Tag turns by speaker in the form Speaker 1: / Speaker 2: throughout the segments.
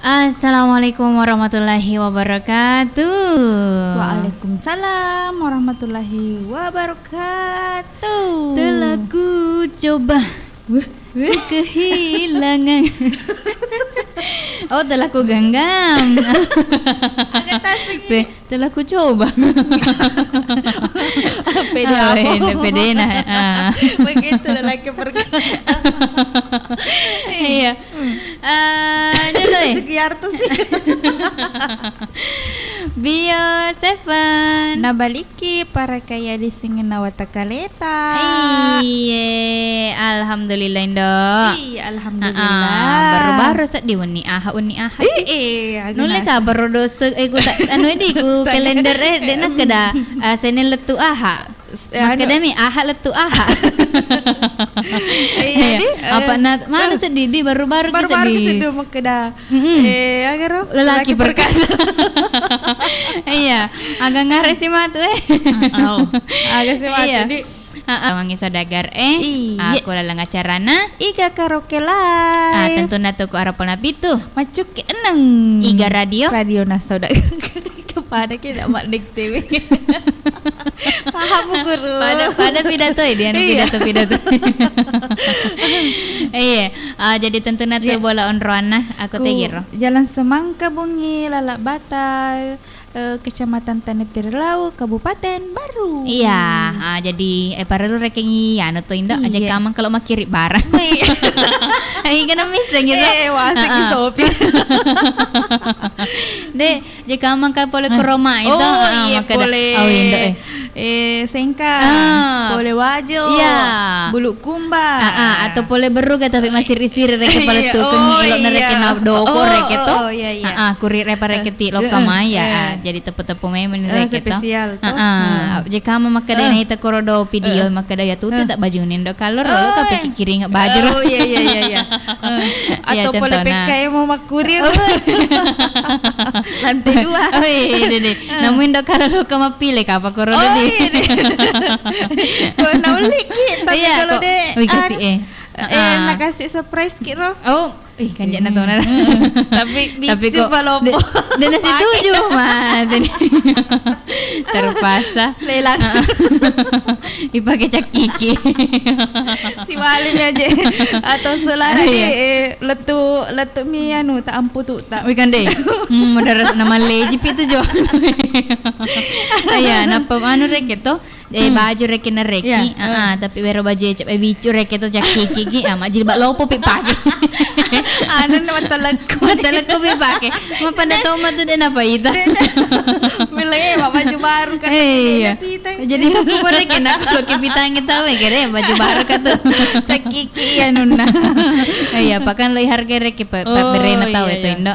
Speaker 1: Assalamualaikum warahmatullahi wabarakatuh.
Speaker 2: Waalaikumsalam warahmatullahi wabarakatuh.
Speaker 1: Telah ku coba kehilangan. Oh, telah ku genggam.
Speaker 2: Agak tasik.
Speaker 1: Telah ku coba.
Speaker 2: Pede apa?
Speaker 1: Pede nah.
Speaker 2: Begitu lelaki perkasa.
Speaker 1: Iya. Dulu
Speaker 2: Segiartu sih.
Speaker 1: Bio Seven.
Speaker 2: Nabaliki para kaya di singin nawata kaleta.
Speaker 1: Iya, alhamdulillah Indo.
Speaker 2: Iya, alhamdulillah.
Speaker 1: Baru-baru set di uni aha. Nule ka baru dosa ku anu di ku kalender de nak kada senen letu aha. Akademi aha letu aha.
Speaker 2: Iya,
Speaker 1: apa mana sedih di baru-baru
Speaker 2: baru sedih makeda. Agar
Speaker 1: lelaki perkasa. Iya, agak ngare sih matu
Speaker 2: agak sih matu di
Speaker 1: wangi sodagar aku lalang acarana
Speaker 2: iga karaoke live.
Speaker 1: tentu natu ku arapona pitu
Speaker 2: Macuk ke eneng
Speaker 1: iga radio
Speaker 2: na sodagar kepada kita mak dik TV. Paham guru.
Speaker 1: Pada pidato dia pidato. Iya, jadi tentu natu bola on roana aku tegir.
Speaker 2: Jalan Semangka Bungi Lalak Bata, Kecamatan Tanetirlau, Kabupaten Baru.
Speaker 1: Iya, jadi parelu rekengi anu to indak aja kamang kalau makiri barang. Ai kana miseng gitu.
Speaker 2: Wasik sopi.
Speaker 1: De, jika kamang ka pole koroma itu
Speaker 2: maka boleh.
Speaker 1: Indak
Speaker 2: Sengka, boleh wajo, bulu kumba,
Speaker 1: atau boleh beru tapi masih risir reke pale tu kengi elok na reke na doko reke to, kurir repa reke ti loka maya, jadi tepu-tepu memang reke to, jika kamu maka dah ita korodo video maka dah ya tu tak baju nindo kalor lo kape kiri nggak baju,
Speaker 2: atau boleh pakai mau makurir, lantai 2,
Speaker 1: namun dok kalau lo kamu pilih apa korodo di
Speaker 2: kau nak beli kit tapi kalau dek nak kasih surprise kit roh.
Speaker 1: Kan jangan tahu
Speaker 2: tapi kok
Speaker 1: dia nasi tujuh mah terpaksa
Speaker 2: lelang
Speaker 1: dipakai cak kiki
Speaker 2: si Walim aja atau solar letu mi anu tak ampu tu tak
Speaker 1: wikan deh modal nama leji itu jo ya napa anu rek itu baju rek na reki tapi wero baju cak bicu rek itu cak kiki mak jilbab lopo pi pakai
Speaker 2: anu mata lekku
Speaker 1: pi pakai mau pada tahu mah tu dan apa itu
Speaker 2: milih baju baru kan
Speaker 1: jadi aku rek na aku pakai pitang kita kere baju baru kata
Speaker 2: cak kiki anu na
Speaker 1: iya pakan leuy harga rek berena tahu itu indo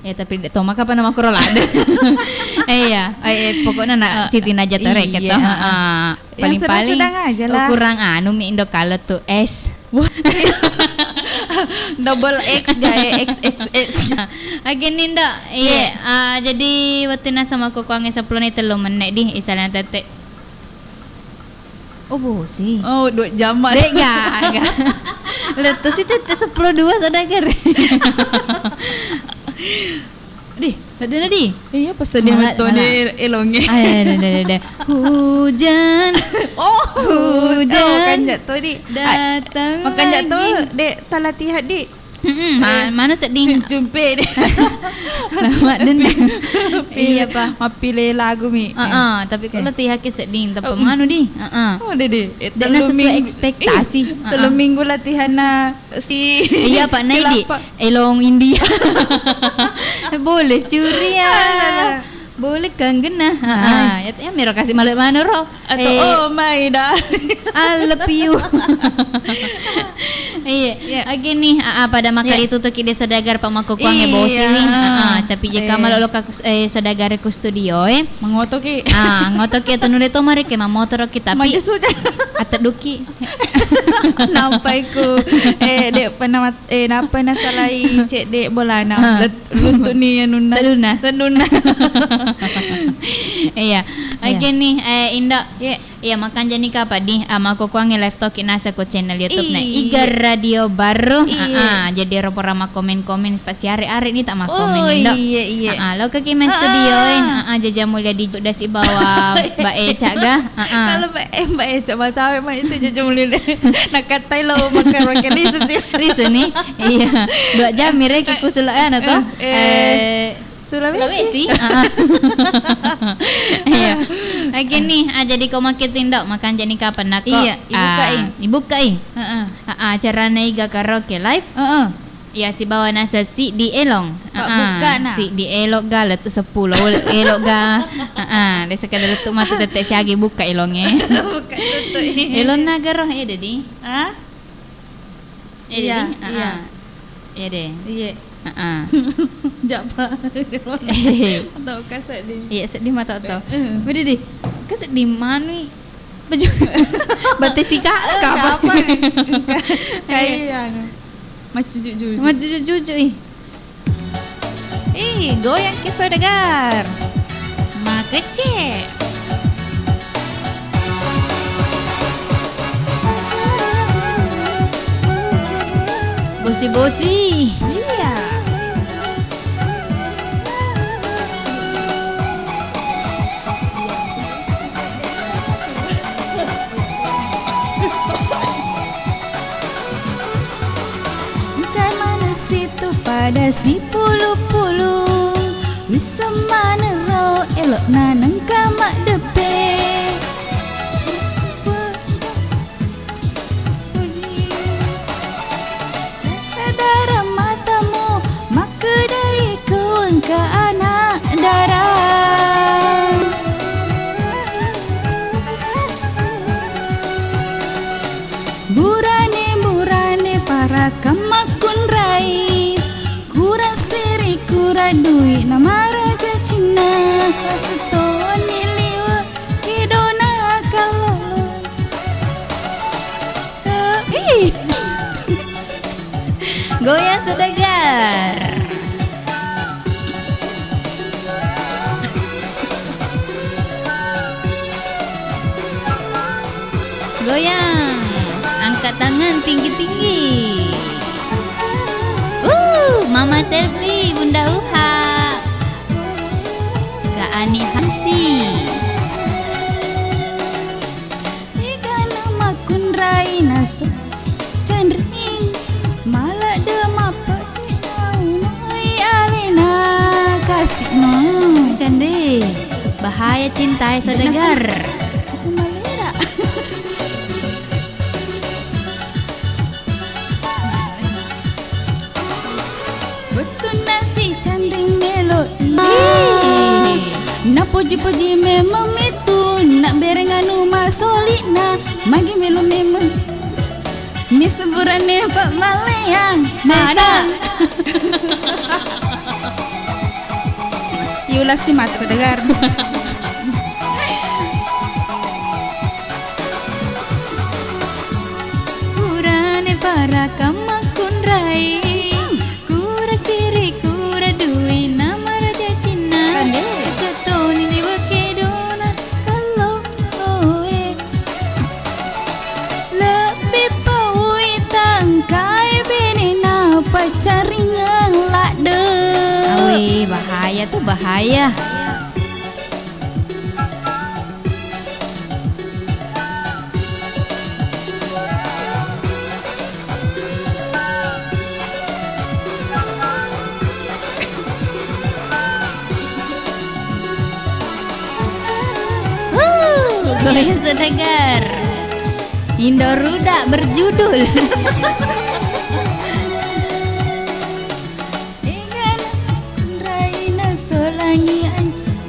Speaker 1: ya tapi toma kapan nama kurolade iya pokoknya nak Siti Najat rek itu paling-paling kurang anu mi indo kalau tuh es
Speaker 2: double X gaya XXX
Speaker 1: agen indo iya jadi waktu na sama aku kuangnya 10 ni telu menek di isalan tete bosi
Speaker 2: 2 jam
Speaker 1: dek enggak letus itu 10-2 saudagar di ada di
Speaker 2: iya pas tadi metode elongnya
Speaker 1: ada hujan
Speaker 2: kan jatuh di
Speaker 1: datang
Speaker 2: makan jatuh dek talatihat di
Speaker 1: mana sedih
Speaker 2: jumpe deh
Speaker 1: lama dan iya pak
Speaker 2: pilih lagu mi
Speaker 1: tapi kalau tiha ke sedih tapi manu di
Speaker 2: deh
Speaker 1: dan sesuai ekspektasi
Speaker 2: 3 minggu latihan na si
Speaker 1: iya pak Naidi elong India boleh curi ya boleh kang genah ya mero kasih malik mana roh
Speaker 2: atau my dah
Speaker 1: I love you iya gini pada makal itu tuh kide saudagar pamaku kuangnya bosi tapi jika malu ka saudagar ku studio
Speaker 2: mengotoki
Speaker 1: ngotoki atau nude to mari ke motor kita tapi atat duki
Speaker 2: nampai ku dek penamat napa na salai cek dek bolana luntut ni anuna
Speaker 1: tenuna iya gini indak Iya makan jani kapa di aku kuangi live talk nasa ko channel YouTube na Iga Radio baru. Jadi rama komen-komen pas hari-hari ni tak komen ndo.
Speaker 2: Iya.
Speaker 1: Lo ke Kimen Studio Jaja Mulia di dasi bawah Mbak Eca ga.
Speaker 2: Kalau Mbak Eca mau tahu mah itu Jaja Mulia nak katai lo makan
Speaker 1: lisu nih. Iya. 2 jam mire ke kusulaan atau
Speaker 2: Sulawesi.
Speaker 1: Iya. Lagi nih, jadi kau makin dok makan jani kapan nak?
Speaker 2: Iya,
Speaker 1: dibukai. Acara naiga karaoke live. Ya si bawa nasa si di elong.
Speaker 2: Buka na.
Speaker 1: Si di elok ga letu 10 elok ga. Desa kada letu mata tetek siagi buka elongnya.
Speaker 2: Buka tutu.
Speaker 1: Elong na garoh ya dedi.
Speaker 2: Iya.
Speaker 1: Iya deh.
Speaker 2: Iya. Japa. Tahu kaset di.
Speaker 1: Iya sedih mata tahu. Beda deh. Kaset di mana? Baju. Batesi kak apa?
Speaker 2: Kayak macam juju.
Speaker 1: Macam juju
Speaker 2: goyang ke saudagar. Mak kecil.
Speaker 1: Bosi-bosi.
Speaker 2: Iya. Bukan mana situ pada si pulu-pulu. Bisa mana lo elok nanang kamak depe. Darah matamu maka dari kawan ke anak darah. Burane para kamakun rai. Kura siri kura dui nama raja Cina. Paseton niliwa kidona kalau.
Speaker 1: Goyang saudagar. Goyang. Angkat tangan tinggi-tinggi. Mama Selfie, Bunda Uha. Kak Ani Hansi.
Speaker 2: Ika nama kun rai nasu cendring. Malah dema pati naunoi alina kasih no.
Speaker 1: Kan deh. Bahaya cinta saudagar.
Speaker 2: Aku malera. Betul nasi cendring melodi. Na puji-puji memang itu. Nak berenganu masolina. Magi melu memang. Ni seburane Pak Malayang.
Speaker 1: Mana?
Speaker 2: Yulah si mata dengar.
Speaker 1: Kurane para kamakun rai. Kura siri kura dui nama raja Cina. Setoni ni wakedona
Speaker 2: Kalau lebih paui tangkai bini na pacaringan lak de.
Speaker 1: Awi bahaya tuh bahaya. Goyang saudagar. Indoruda berjudul
Speaker 2: Dengan raina solangi ancam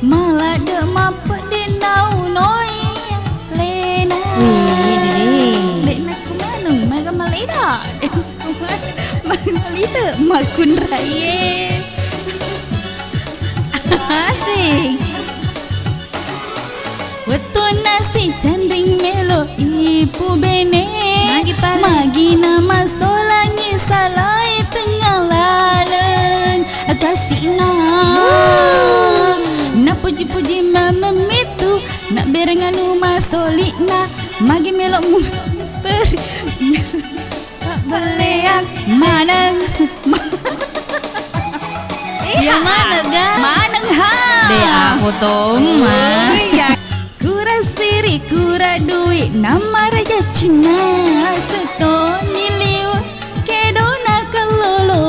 Speaker 2: malah de mapa de nau noi lena. Lena kumano maga malida. Maga malida makun raye.
Speaker 1: asik.
Speaker 2: Weton nasi cendring melo ipu bene. Magi nama solangi salai tengah lalan kasih na puji-puji mama itu nak berengan rumah
Speaker 1: Ya mana ga?
Speaker 2: Maneng ha.
Speaker 1: De aku toma.
Speaker 2: Kura siri kura duit nama raja Cina seto niliwa kedona kalolo.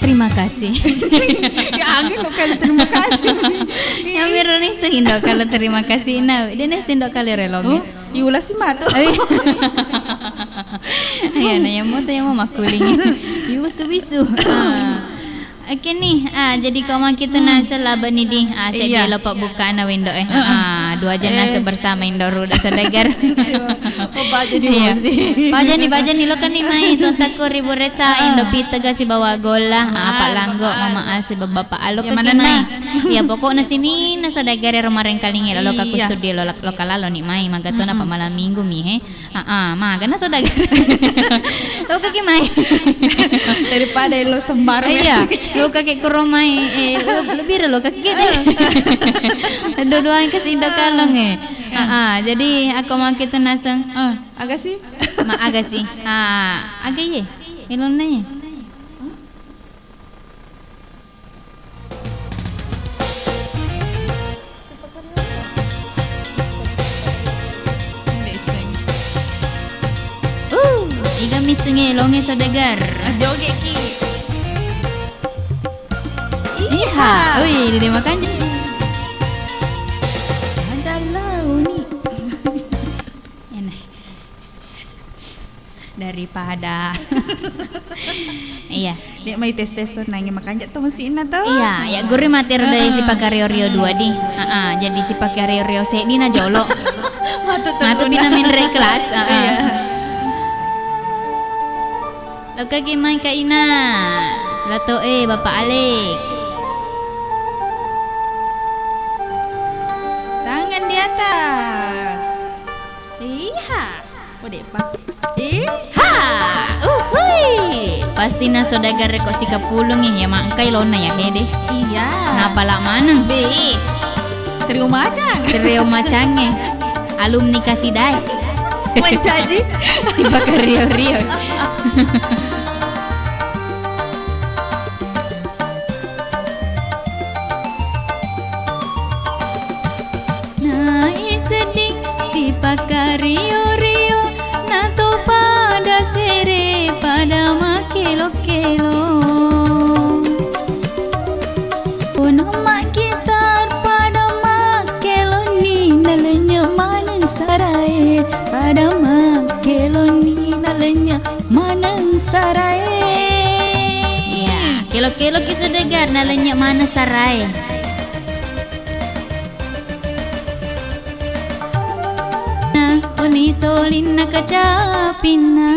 Speaker 1: Terima kasih.
Speaker 2: Ya angin kali terima kasih.
Speaker 1: Yang mironi sehindo kalau terima kasih. Nah, dia sehindo kali relongnya.
Speaker 2: Iulah si matu.
Speaker 1: Ayan, yang mau makuling. Iu subisu. Oke nih, jadi kau kita nasa laba nih di, saya dia lupa buka na window dua jenazah bersama Indoru dan Sedagar.
Speaker 2: Oh baja di mosi.
Speaker 1: Baja nih lo kan nih mai tuan takut ribu resa Indo pita si bawa gola, Pak Langgo, Mama Al si bapak alo ke kinai. Ya pokoknya sini na Sedagar rumah rengkalingi lo ka studio lo kalalo nih mai magato na pa malam minggu mi he. Maga na Sedagar. Lo ka kimai.
Speaker 2: Daripada lo sembar.
Speaker 1: Iya. Lo kakek kuromai lebih lo kakek dua-duanya kasih indah kalong jadi aku mau kita nasang
Speaker 2: agak sih
Speaker 1: agak sih agak ye ilon nanya iga misenge longe Sedagar
Speaker 2: joget ki.
Speaker 1: Iya, wih, dia makan.
Speaker 2: Ada launi.
Speaker 1: Enak. Daripada. Iya.
Speaker 2: Dia mai tes nangis makan jatuh mesin atau?
Speaker 1: Iya, ya guru matir dari si pakai Rio 2 di. Jadi si pakai Rio se di na jolo. Matu bina min kelas. Lo kaki main ka ina. Lato Bapak Alex.
Speaker 2: Tangan di atas. Iya. Ode pak.
Speaker 1: Ha. Pasti na Sedagar reko si kapulong ya mangkai lona ya hede.
Speaker 2: Iya.
Speaker 1: Napa lak maneng?
Speaker 2: B. Trio macang.
Speaker 1: Trio macangnya. Alumni Kasidai.
Speaker 2: Mencaji.
Speaker 1: Si bakar Rio. Sedih si pakar Rio nato pada sere pada makelo-kelo
Speaker 2: nama gitar pada makelo ni nalanya manang sarai pada makelo ni nalanya manang sarai
Speaker 1: ya kelo-kelo ki Sedagar nalanya mana sarai. Oni solin na kacapin na.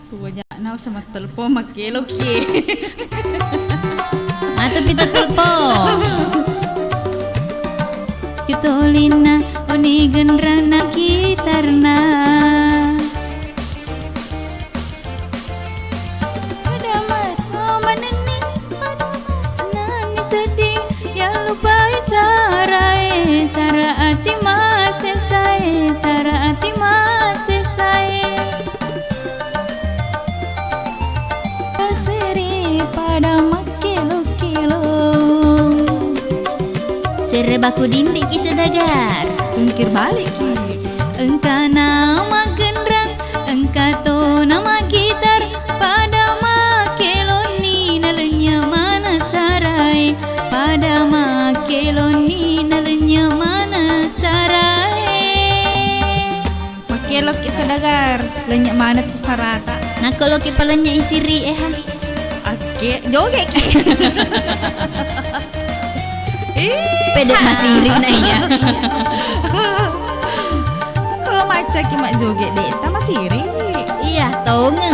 Speaker 2: Banyak na sama telepon makelo ki.
Speaker 1: Atau pita telepon. Kitolin na oni gendra na gitar na.
Speaker 2: Pada mata maneni, pada
Speaker 1: Senani sedih ya lupa sarai saraati masesai saraati masesai
Speaker 2: seri pada makelo-kelo
Speaker 1: sere baku dindik ki Sedagar
Speaker 2: cungkir balik ki
Speaker 1: engka nama gendrang engka to nama gitar pada makeloni nalenya mana sarai pada makeloni nalenya mana sarai
Speaker 2: makelo ki Sedagar lenyak mana tu sarata
Speaker 1: nah kalau ki palanya isiri
Speaker 2: Oke, joget ki.
Speaker 1: pedek masih irit na iya
Speaker 2: Kok maca ki mak joget deh, ta masih iri.
Speaker 1: iya tau nge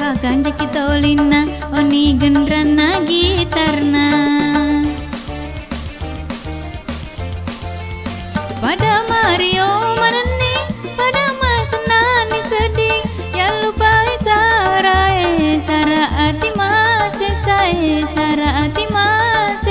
Speaker 1: pakan jakit olina oni gendrana gitarna pada Mario manani pada masenani sedih ya lupa sarae saraati masesai saraati mas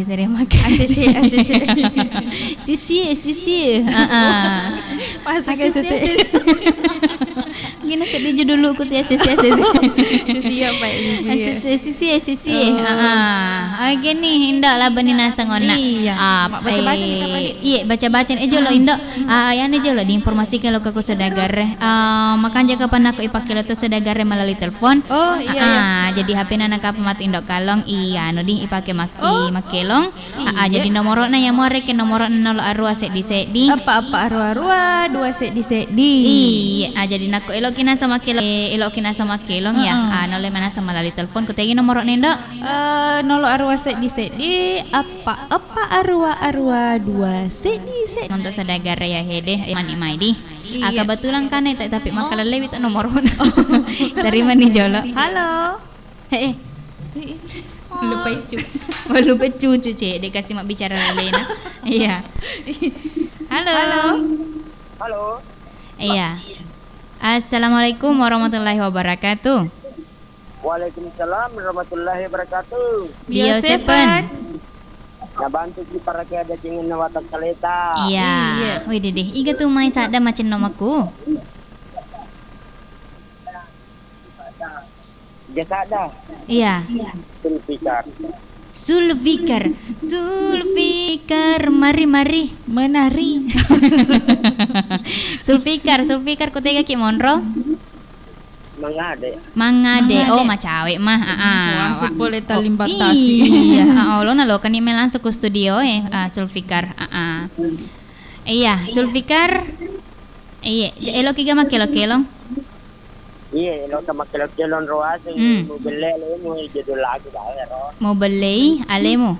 Speaker 1: terima kasih.
Speaker 2: Asisi.
Speaker 1: Sisi.
Speaker 2: Masa kayak sete.
Speaker 1: Gini sedih judul aku tuh sisi.
Speaker 2: Sisi apa ya?
Speaker 1: Sisi. Gini indah lah bani nasa ngona.
Speaker 2: Iya. Baca-baca nih kapan nih?
Speaker 1: Iya, baca-baca jolo indah. Yani jolo diinformasikan lo ke aku saudagar. Makan jaga pan aku ipakai lo tuh saudagar melalui telepon.
Speaker 2: Oh iya.
Speaker 1: Jadi HP nana kapa mati indok kalong iya no di ipakai makelong. Jadi nomornya yang mau reken nomor 0 arua sedi.
Speaker 2: Apa arua 2 sedi.
Speaker 1: Iya, jadi naku elokina sama kelong ya. Noleh mana sama melalui telepon kutegi nomor nendo.
Speaker 2: 0 arua sedi. Apa arua 2 sedi.
Speaker 1: Untuk saudagar ya hede mani maidi. Kebetulan kan tapi makalah lewit nomor dari mana jolo.
Speaker 2: Halo.
Speaker 1: Lupa cucu cek dia kasih mak bicara Lena. Iya. Halo. Iya. Assalamualaikum warahmatullahi wabarakatuh.
Speaker 3: Waalaikumsalam warahmatullahi wabarakatuh.
Speaker 1: Bio Seven.
Speaker 3: Nabantu si para kaya ada cingin na watak salita.
Speaker 1: Iya. Wih deh. Iga tuh main sada macam nomaku.
Speaker 3: Jasada.
Speaker 1: Iya.
Speaker 3: Sulfikar.
Speaker 1: Sulfikar, mari
Speaker 2: Menari.
Speaker 1: Sulfikar kutega ki monro. Mangade. Oh, macawe mah.
Speaker 2: Masih boleh talim batasi.
Speaker 1: Iya, lo nalo kan email langsung ke studio Sulfikar. Iya, Sulfikar. Iya, elo kiga makelong.
Speaker 3: Iya, lo sama kelon roas mau beli alemu judul lagu ro.
Speaker 1: Mau beli alemu.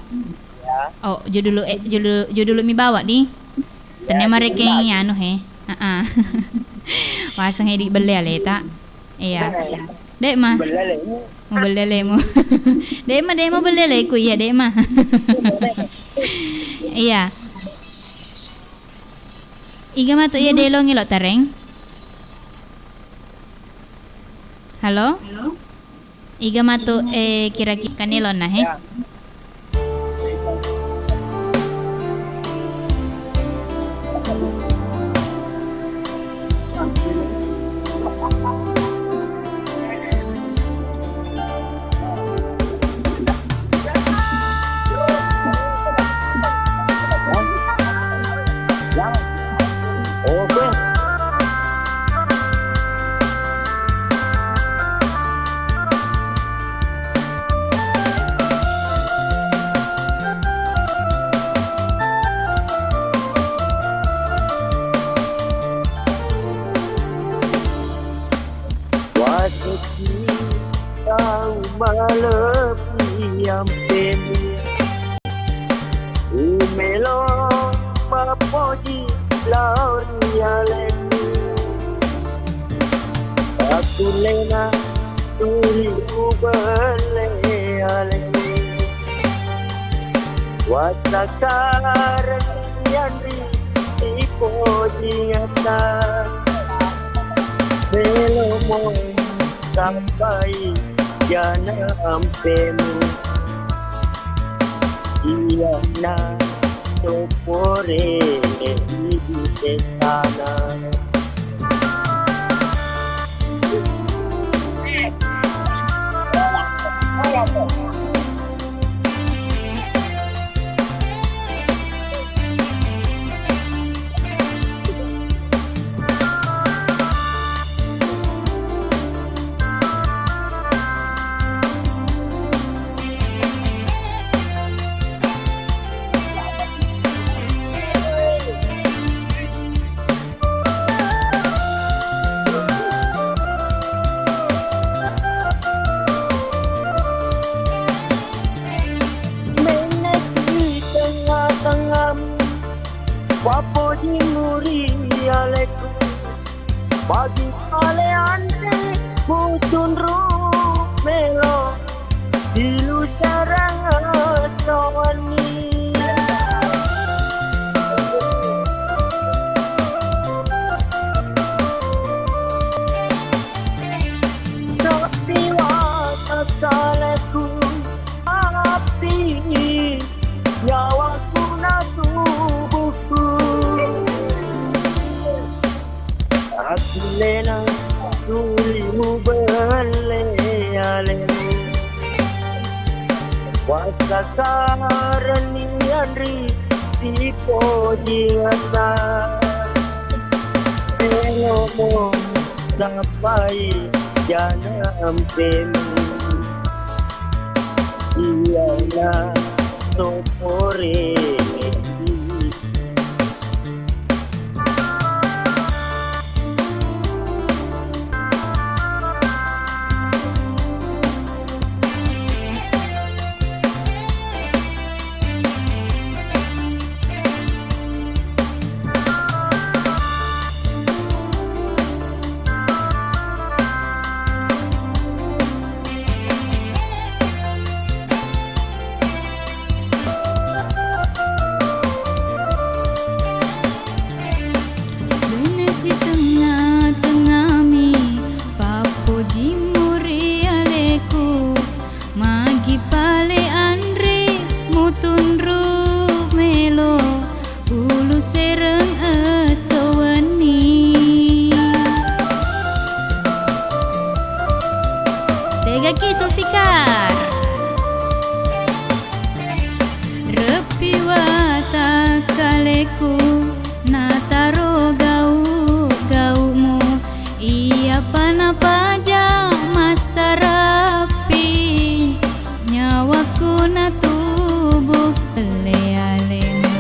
Speaker 3: Ya.
Speaker 1: Oh, judul mi bawa di. Tanya mereka yang anu he. Wasang di beli aleta. Iya. Dek mah. Mau beli alemu. Dek mah beli aleku ya dek mah. Iya. Iga mah tuh ya delo ngilok tareng. Halo? Iga matu kira-kira kanilon na he?
Speaker 3: Sampai jana ampemu iya na topore di sana. Wapoji muri aleku bagi ale ante mutunru melo dilu sarang sawani Sotiwa tasaleku api Wasakaranian ri sipo jiana Elo mo sampai janam pemu Iyalah sopore
Speaker 1: Tegaki Zulfikar Repi wata kaleku nataro gaumu Iya panapaja masa rapi Nyawaku natubuk lealemu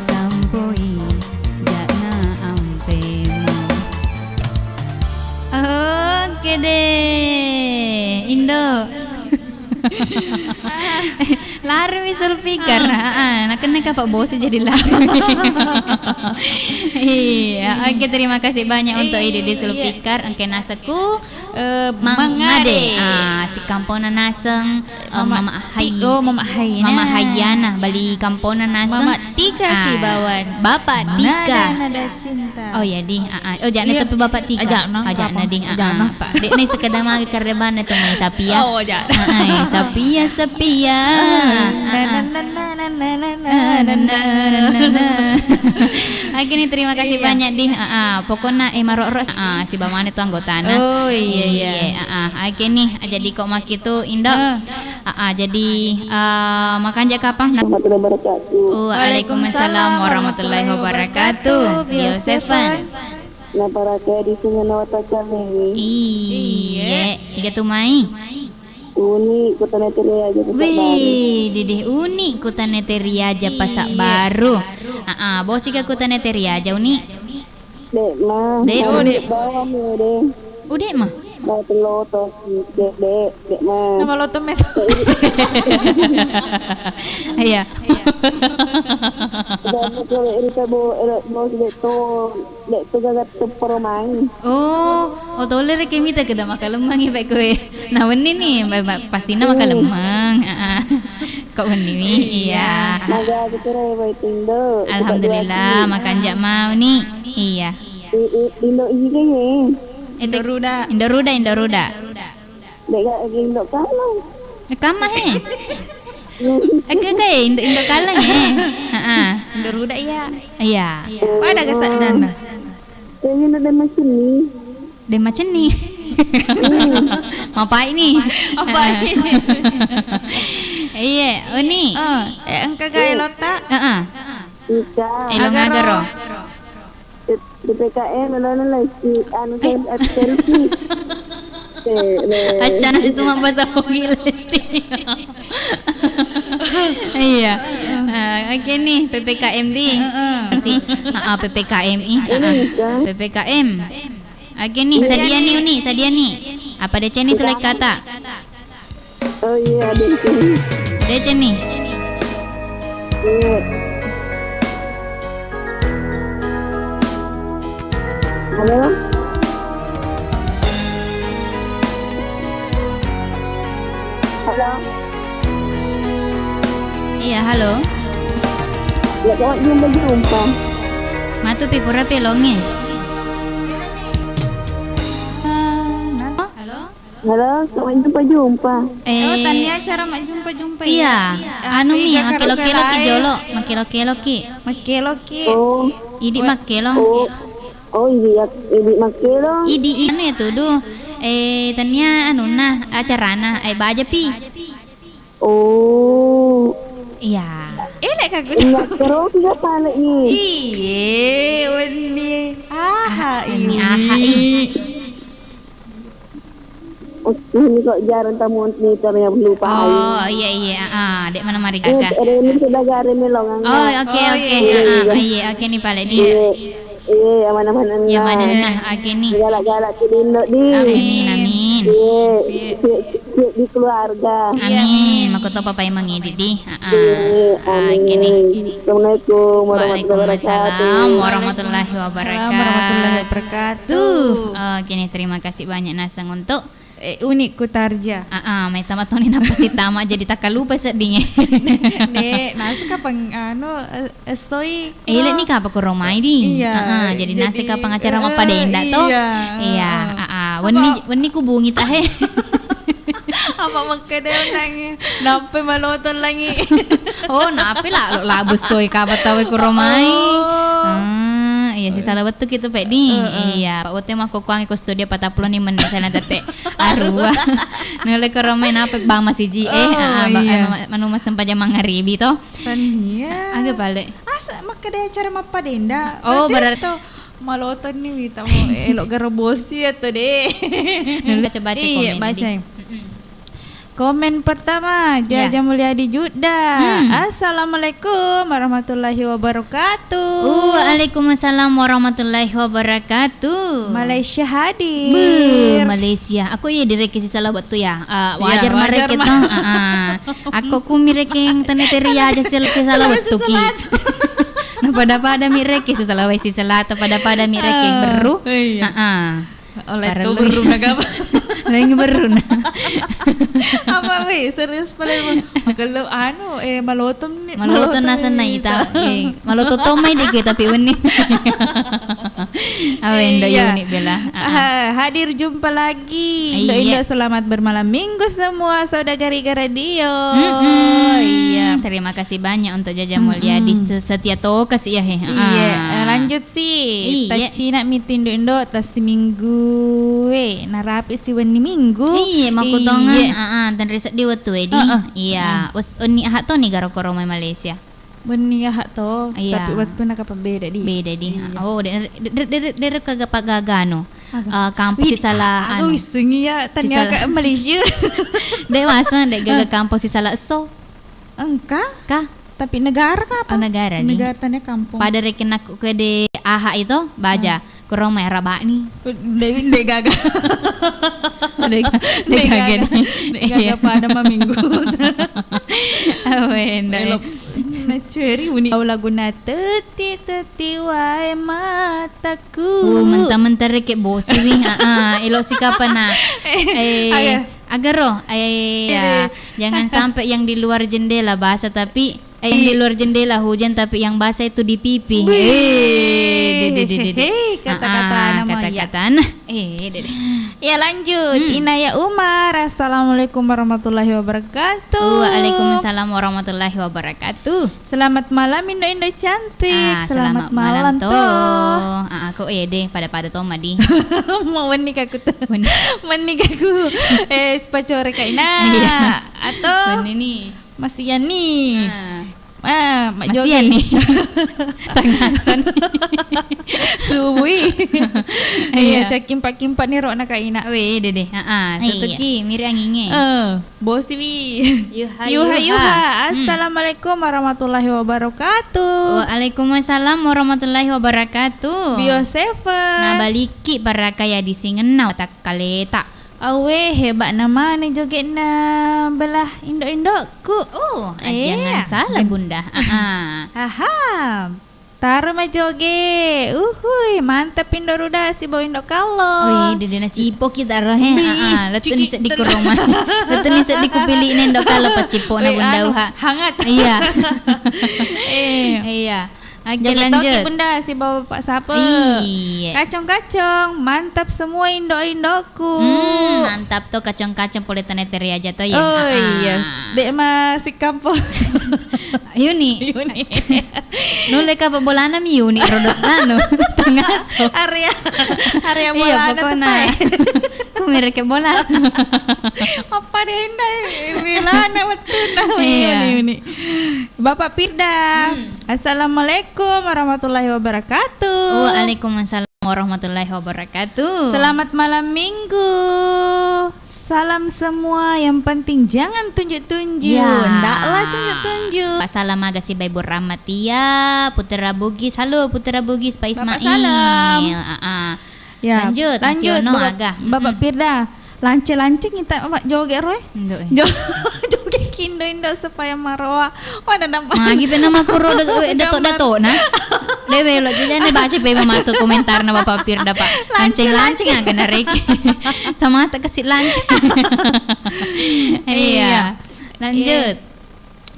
Speaker 1: Sampoi jana ampemu Oke deh, Indo. Larmi Zulfikar. Nah kenapa Pak Bos jadi larmi? Iya, oke terima kasih banyak untuk ide di Zulfikar. Oke nasaku mangade. Si kampona naseng Mama Hayana bali kampona naseng.
Speaker 2: Mama Tika si bawan.
Speaker 1: Bapak Tika.
Speaker 2: Nada cinta.
Speaker 1: Oh ya di, jangan tapi Bapak Tika. Jangan di, Pak. Dek ni sekedar magi kardeban itu main Sapia.
Speaker 2: Oh jangan.
Speaker 1: Sapia. Oke nih terima kasih banyak di. Pokoknya marok si Baman itu anggotana.
Speaker 2: Oh iya.
Speaker 1: Oke nih jadi kok mak itu Indo. Jadi makan jak kapang. Waalaikumsalam warahmatullahi wabarakatuh. Yosevan.
Speaker 3: Na para kaya di sungai nawata kami.
Speaker 1: Iya, tiga tumai.
Speaker 3: Uni kutaneteria aja pasak baru.
Speaker 1: Wih, didih uni kutaneteria aja pasak baru. Bosika kutaneteria aja uni.
Speaker 3: Dek mah.
Speaker 1: Dek
Speaker 3: bawah mi dek.
Speaker 1: Udah mah.
Speaker 3: Bawa teloto dek mah.
Speaker 2: Nama lo tuh met.
Speaker 1: Iya.
Speaker 3: Dan kalau erita bo dek to gagat to peromang.
Speaker 1: Oh tole rek kita kada makalemang iba ko eh. Nah wani nih pasti na makalemang. Kok wani iya.
Speaker 3: Naga kita boy tindo.
Speaker 1: Alhamdulillah makan jak mau nih. Iya.
Speaker 3: Indo ini
Speaker 1: Indoruda.
Speaker 3: Dek indo kalau.
Speaker 1: Kama he. Kaya Indo kalang eh.
Speaker 2: Indoruda ya.
Speaker 1: Iya.
Speaker 2: Pada kesak dana.
Speaker 3: Kayaknya ada macam ni.
Speaker 1: Dia macam ni. Apa ini?
Speaker 2: Apa ini?
Speaker 1: Iya, ini.
Speaker 2: Engkau gaya lota.
Speaker 3: Ika.
Speaker 1: Elong agaro.
Speaker 3: PPKM lalu lagi anu selfie.
Speaker 1: Acana itu mah bahasa Hongil. Iya. Oke nih PPKM di. PPKM PPKM. Oke nih sadia nih. Apa DC nih selek kata?
Speaker 3: Oh iya
Speaker 1: DC nih.
Speaker 3: Iya. Halo.
Speaker 1: Iya, halo.
Speaker 3: Ya, kawan jumpa.
Speaker 1: Matu pipura pelongnya.
Speaker 3: Halo, kawan jumpa.
Speaker 2: Tanya cara mak jumpa.
Speaker 1: Iya. Anu mi makiloki jolo, makiloki.
Speaker 3: Oh.
Speaker 1: Idi makelo.
Speaker 3: Oh, idi makelo.
Speaker 1: Idi ini tuh duh. Tanya anu nah acarana baja pi.
Speaker 3: Oh.
Speaker 1: Iya.
Speaker 2: Lek kaku.
Speaker 3: Iya, terus enggak panik ni.
Speaker 2: Iye, wani.
Speaker 1: Ini AHI.
Speaker 3: Ini kok jarang tamu ni yang lupa.
Speaker 1: Oh, iya. Dek mana mari kakak.
Speaker 3: Ini sudah gare melong.
Speaker 1: Oh, oke. Iya, oke nih pale di.
Speaker 3: Yang mana-mana.
Speaker 1: Yang mana nah, oke nih.
Speaker 3: Galak-galak tilindok di.
Speaker 1: Amin.
Speaker 3: Di keluarga.
Speaker 1: Amin. Makoto papa yang mengedit di. Oke nih.
Speaker 3: Assalamualaikum
Speaker 1: Waalaikumsalam warahmatullahi wabarakatuh. Oke nih, terima kasih banyak Nasang untuk
Speaker 2: unik kutarja.
Speaker 1: May tamat-tonin apa si tama jadi takalupa sedingnya.
Speaker 2: Dek, nasa kapang soy.
Speaker 1: Ilet ni ka pa ko romay di.
Speaker 2: Iya.
Speaker 1: Jadi nasa ka pangacara mapadenda to. Iya. Wani ko bungit ahe.
Speaker 2: Apa magkadaw nangi? Nape maloton langi.
Speaker 1: Nape la labos soy ka pa tawe ko romay. Iya si salah betul gitu Pak di. Iya, Pak Wote mah kukuangi ko studio 40 nih menit sana tete. Arua. Nule ko romay napek bang masiji manu masem paja mangaribi to.
Speaker 2: Tania.
Speaker 1: Aga balik.
Speaker 2: Asa magkadaw acara mapadenda.
Speaker 1: Berarti
Speaker 2: maloton nih kita mo elok garobosi atau deh.
Speaker 1: Nule baca komen.
Speaker 2: Iya, baca. Komen pertama, Jaja Mulyadi Juda. Assalamualaikum warahmatullahi wabarakatuh.
Speaker 1: Waalaikumsalam warahmatullahi wabarakatuh.
Speaker 2: Malaysia hadir.
Speaker 1: Malaysia. Aku ya direki si salah waktu ya. Wajar mereka tuh. Aku kumireking teneteria aja salah waktu ki. Nah pada mireki si salah si salah pada mireki beru.
Speaker 2: Oleh itu beru nagapa.
Speaker 1: Lagi beru na.
Speaker 2: Apa weh serius pala kalau malotom
Speaker 1: nasa na ita maloto tomay di kita tapi unik awendo unik bela
Speaker 2: hadir jumpa lagi Indo selamat bermalam minggu semua saudara-gara radio. Iya,
Speaker 1: terima kasih banyak untuk Jaja Mulyadi setia tokas ya
Speaker 2: lanjut sih Tacina mitin Indo tas minggu narapi si wani minggu
Speaker 1: makutongan dan riset di waktu edi was uni ahat to nih garo koromai Malaysia
Speaker 2: beni ahat to tapi waktu nak apa beda di
Speaker 1: der kagak pagagano kampus si salah
Speaker 2: aku isungi ya tanya ke Malaysia
Speaker 1: dewasa dek gaga kampus si salah kah
Speaker 2: tapi negara apa
Speaker 1: negara
Speaker 2: tanya kampung
Speaker 1: pada rekin aku ke de aha itu baja koromai rabak nih
Speaker 2: de gaga Gaga pada minggu. Ceri uni lagu na teti wae mataku.
Speaker 1: Mentah-mentah rek bosi wi. Elo sikapan na. Agaro jangan sampai yang di luar jendela basah tapi yang di luar jendela hujan tapi yang basah itu di pipi.
Speaker 2: Kata-kata
Speaker 1: kata-kata.
Speaker 2: Ya lanjut. Inaya Umar. Assalamualaikum warahmatullahi wabarakatuh.
Speaker 1: Waalaikumsalam warahmatullahi wabarakatuh.
Speaker 2: Selamat malam Indo cantik. Selamat malam toh.
Speaker 1: Aku deh pada Toma di.
Speaker 2: Mau menikah aku tuh. Menikah aku. Pacore kaina. Atau
Speaker 1: ini
Speaker 2: masih Yani.
Speaker 1: Masih Yani. Tangasan.
Speaker 2: Suwi. Iya, kimpak-kimpak ni rok nak kaina.
Speaker 1: Weh, deh. Tutuki miri anginge.
Speaker 2: Bosi wi. Yuha. Assalamualaikum warahmatullahi wabarakatuh.
Speaker 1: Waalaikumsalam warahmatullahi wabarakatuh.
Speaker 2: Bioseven.
Speaker 1: Nah, baliki para kaya di singenau tak kaleta.
Speaker 2: Awe hebat nama ni joget na belah indok-indokku.
Speaker 1: Jangan salah bunda.
Speaker 2: Taruh mah joget. Mantap indo ruda si bawa indok kalau.
Speaker 1: Dia nak cipok kita rohe. Letu ni set di kuroma. Letu ni set di kupili ni indok kalau pacipok na bunda uha.
Speaker 2: Hangat.
Speaker 1: Iya. Iya.
Speaker 2: Lanjut bunda si bapak siapa? Kacong-kacong, mantap semua indok-indokku.
Speaker 1: Mantap tuh kacong-kacong politane teri aja tuh ya.
Speaker 2: Yes. Dek masih kampung.
Speaker 1: Yuni. Nule ka bolana mi Yuni rodot nano. Tengah.
Speaker 2: Area bolana.
Speaker 1: Iya pokoknya. aku mereka bola.
Speaker 2: Apa deh Milana betul ini. Bapak Firda. Assalamualaikum warahmatullahi wabarakatuh.
Speaker 1: Waalaikumsalam warahmatullahi wabarakatuh.
Speaker 2: Selamat malam minggu. Salam semua, yang penting jangan tunjuk-tunjuk. Ndaklah tunjuk-tunjuk.
Speaker 1: Pak salam agak si Ibu Rahmatia, Putera Bugis. Halo Putera Bugis, Pak Ismail.
Speaker 2: Salam. Ya,
Speaker 1: lanjut Nasiono agak.
Speaker 2: Bapak Firda. Lance-lance kita joget roy. Joget Indo supaya marwah. Ada nama.
Speaker 1: Magi nama kuro dato nah. Dewe lo jadi baca pe mematu komentar na Bapak Firda Pak. Lancing agak narik. Sama tak kasih lancing. Iya. Lanjut.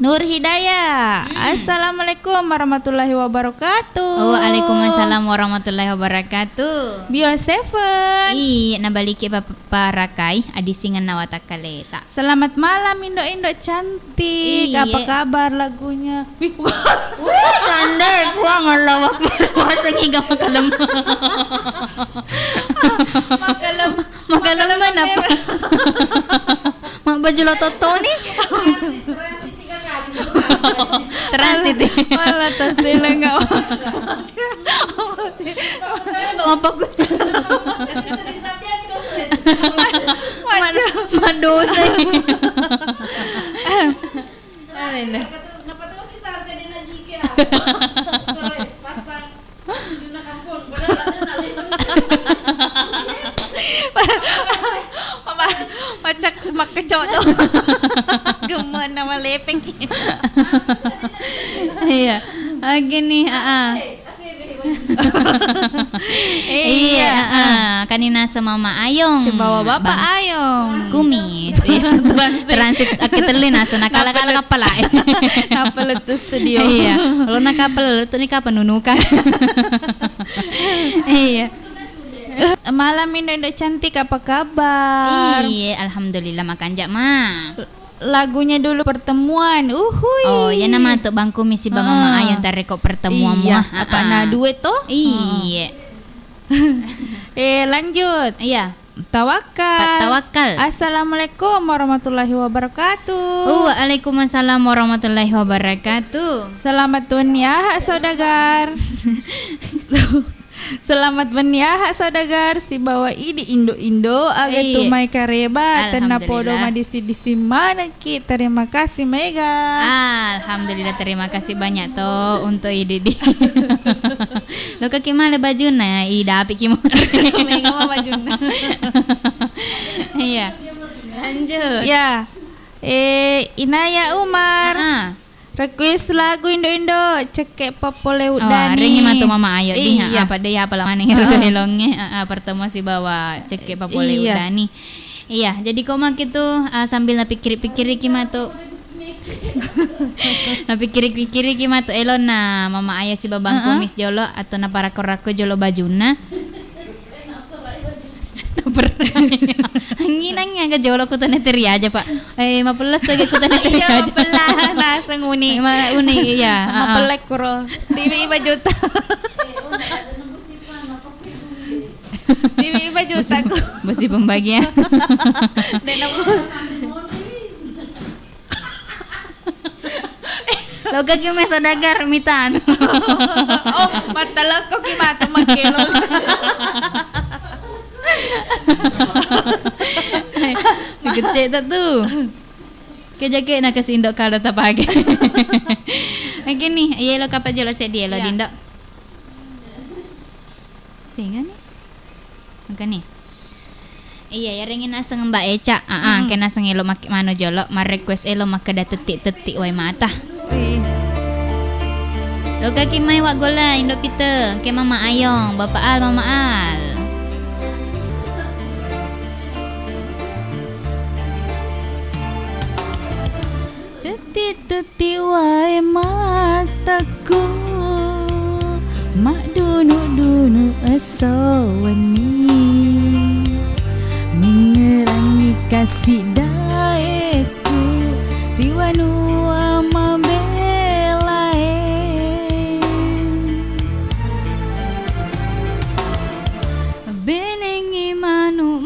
Speaker 2: Nur Hidayah. Assalamualaikum warahmatullahi wabarakatuh.
Speaker 1: Waalaikumsalam warahmatullahi wabarakatuh.
Speaker 2: Bio Seven.
Speaker 1: Iya, nabaliki Parakai adi singan nawatakaleta.
Speaker 2: Selamat malam Indo cantik. Apa kabar lagunya?
Speaker 1: Kandar gua ngelawak masa ngiga makalem. Makalem mana apa? Mak baju lo toto nih. Transit.
Speaker 2: Malah tas sila enggak.
Speaker 1: Apa gue? Madosa.
Speaker 2: Macak mak kecok tuh. Gemen nama lepeng.
Speaker 1: Iya. Gini, Iya, kanina sa Mama Ayong.
Speaker 2: Si bawa Bapak Ayong.
Speaker 1: Kumis. Transit akitelin asa nakala-kala ka pala.
Speaker 2: Napala to studio.
Speaker 1: Iya. Kalau nakapala to ni ka panunukan. Iya.
Speaker 2: Malam Indo cantik, apa kabar?
Speaker 1: Iya, alhamdulillah makanja mah.
Speaker 2: Lagunya dulu pertemuan. Uhuy.
Speaker 1: Oh, ya nama tuh bangku misi Bang Mama Ayong tarik kok pertemuan
Speaker 2: iya.
Speaker 1: mah.
Speaker 2: Apa na duet tuh?
Speaker 1: Iya.
Speaker 2: Lanjut.
Speaker 1: Iya.
Speaker 2: Tawakal. Assalamualaikum warahmatullahi wabarakatuh.
Speaker 1: Waalaikumsalam warahmatullahi wabarakatuh.
Speaker 2: Selamat dunia saudagar. Selamat berniaha saudagar si bawa ini Indo aga tumai kareba tanah podo madisi mana ki. Terima kasih Mega.
Speaker 1: Alhamdulillah, terima kasih banyak toh untuk ide di. Lo ke kimale bajuna ida api kimo.
Speaker 2: Mega mah bajuna.
Speaker 1: Iya. Lanjut.
Speaker 2: Ya. Inaya Umar. Request lagu Indo cekek popole udani.
Speaker 1: Ringi matu Mama Ayo di apa dia apa lamane hilongnya pertemuan si bawa cekek popole udani. Iya, jadi koma gitu sambil napikir-pikir iki matu. Napikir-pikir iki matu elon na Mama Ayo si babang kumis jolo atau na para korako jolo bajuna. Nginangnya agak jolo ku tane teri aja Pak. Mapelas lagi ku tane teri aja.
Speaker 2: Mapelas naseng uni.
Speaker 1: Uni iya.
Speaker 2: Mapelek kuro. TV juta. TV juta ku.
Speaker 1: Besi pembagian. Lo kaki me saudagar mitan.
Speaker 2: Oh, matalak ko kimato magkilo.
Speaker 1: Kecil tak tu. Kejake nak kasi indok kalau tak pagi. Gini, iya lo kapan jelo sedia lo dindok. Tinggal ni. Angka ni. Iya, ya ringin aseng Mbak Eca. Kena aseng elo mak mano jolo, ma request elo mak kada tetik wai mata. Lo kaki mai wak gola Indo Peter, ke Mama Ayong, Bapak Al, Mama Al.
Speaker 2: Teti wae mataku mak dunu asawani mengerangi kasih daeku riwanu amabelae benengi manu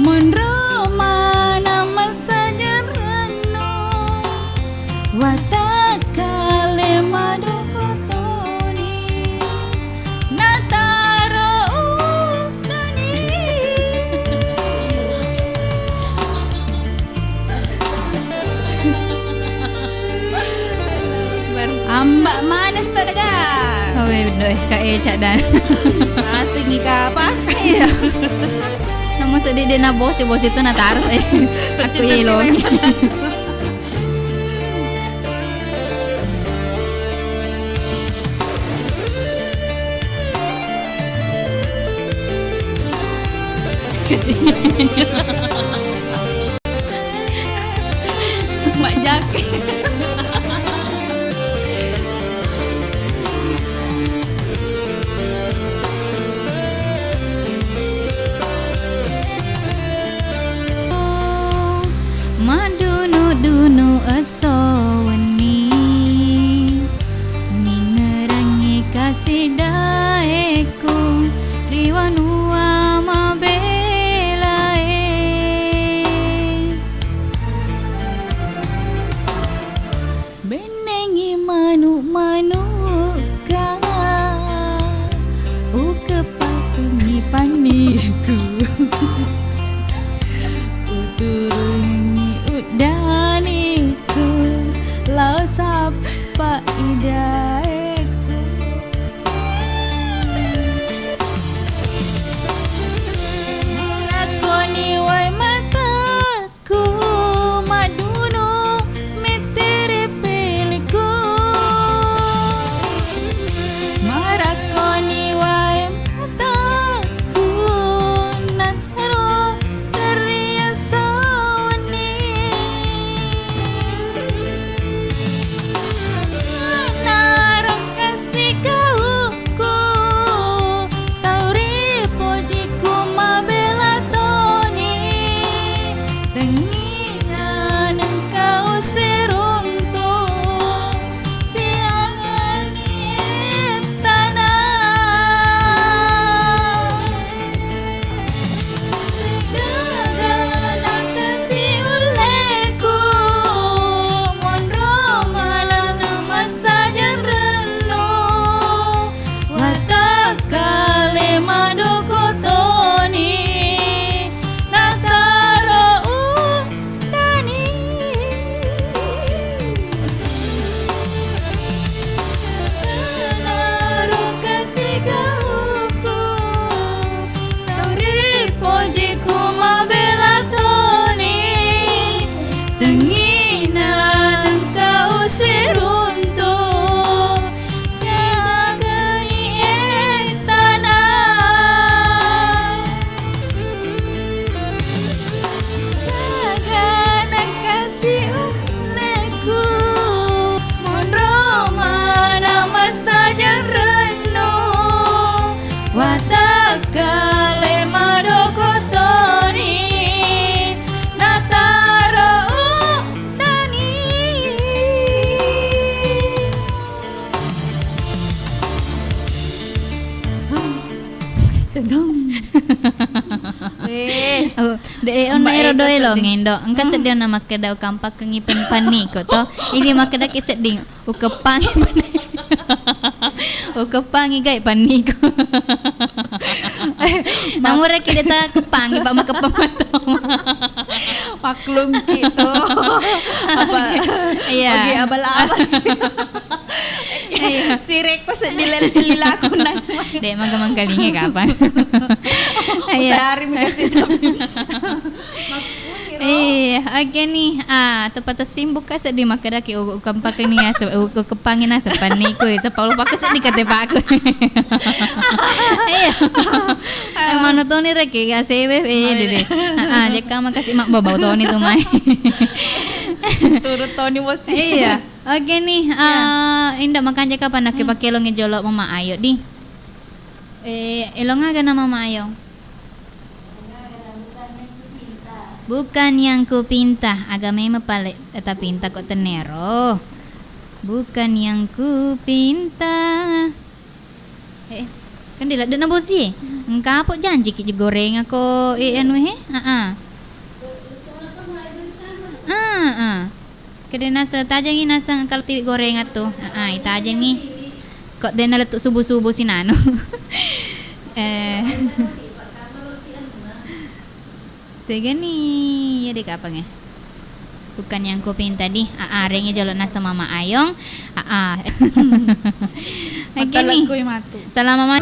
Speaker 2: Monroma nama saja reno watakale madokotoni nataro ukani ambak mana Saudagar?
Speaker 1: Oh bener Kak Cak Dan.
Speaker 2: Asing ni apa?
Speaker 1: Iya. Namun sedih dia na bos itu na taruh aku iloni. Kesini.
Speaker 2: Mak Jaki.
Speaker 1: Madunu asawani ningerangi kasih daeku riwanua mabelae
Speaker 2: Benengi manu ka ukepakeni paniku uturungi udaniku lau sapa idaeku lakoni wai mataku madunu metere peliku marakoni wai mataku nataro teriasoni narong kasih kauku tauri pojiku mabela toni tenginan engkau seruntuh siangani tanah Gagana kasih uleku monroma nama saja reno watakale madokotoni nataro udani Naro kasih kauku tauri pojiku mabela toni tenginan engkau seruntuh siagani tanah Gagana kasih uleku monroma nama saja reno watakale madokotoni nataro udani
Speaker 1: Oh, de on ero doy lo ngendo. Engka sedih nama kedau kampak kengipen paniko to. Ini makada kiseding ukepang. Ukepang gai paniko. Namun rek kita kepang pak makepang
Speaker 2: maklum gitu apa
Speaker 1: Iya.
Speaker 2: bagi abal-abal sirek pas dilila aku nang
Speaker 1: Dek magamang kalinge kapan.
Speaker 2: sehari makasih tapi
Speaker 1: oke nih. Tepat simbuk ka sa di makadaki ukampak ni asa ukepangin asa paniko itu paulo pa sa di kate pa ako. Mano to ni rek ya sebe dede. Jeka makasih mak babaw to ni tumay.
Speaker 2: turut Tony Wosi
Speaker 1: Iya. Oke nih. Indah makan jeka pa nakipakilong ijolo mama ayo di. Ilong nga na mama ayo. Bukan yang ku pinta, agama mapalit eta pinta kok tenero. Bukan yang ku pinta. Kan dia ada bosi. Engkau apa janji ki goreng aku anu he? Kede nasa tajang ini nasa kalau tiwi goreng atuh. Ita aja nih. Kok dena letuk subuh-subuh sinano. Tiga nih, ya dek apa nge? Bukan yang kupin tadi. Rengnya jalan nasa Mama Ayong. Oke nih. Salam Mama.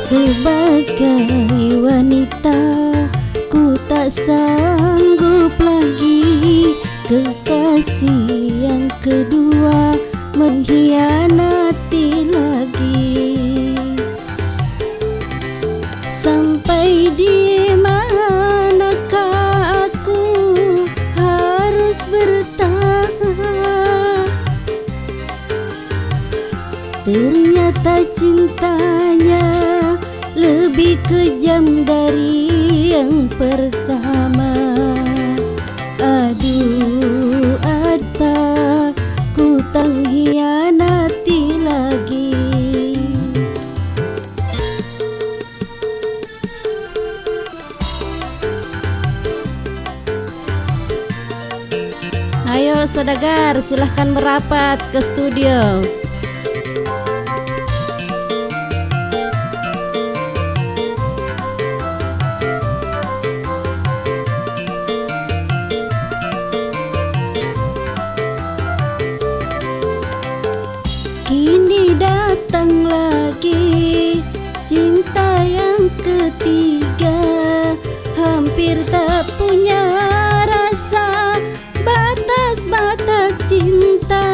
Speaker 4: Sebagai wanita ku tak sanggup lagi kekasih yang kedua mengkhianati lagi. Sampai di manakah aku harus bertahan? Ternyata cintanya lebih kejam dari yang pertama. Aduh, Atta, ku tak hianati lagi. Ayo saudagar, silahkan merapat ke studio. Kini datang lagi cinta yang ketiga, hampir tak punya rasa batas-batas cinta.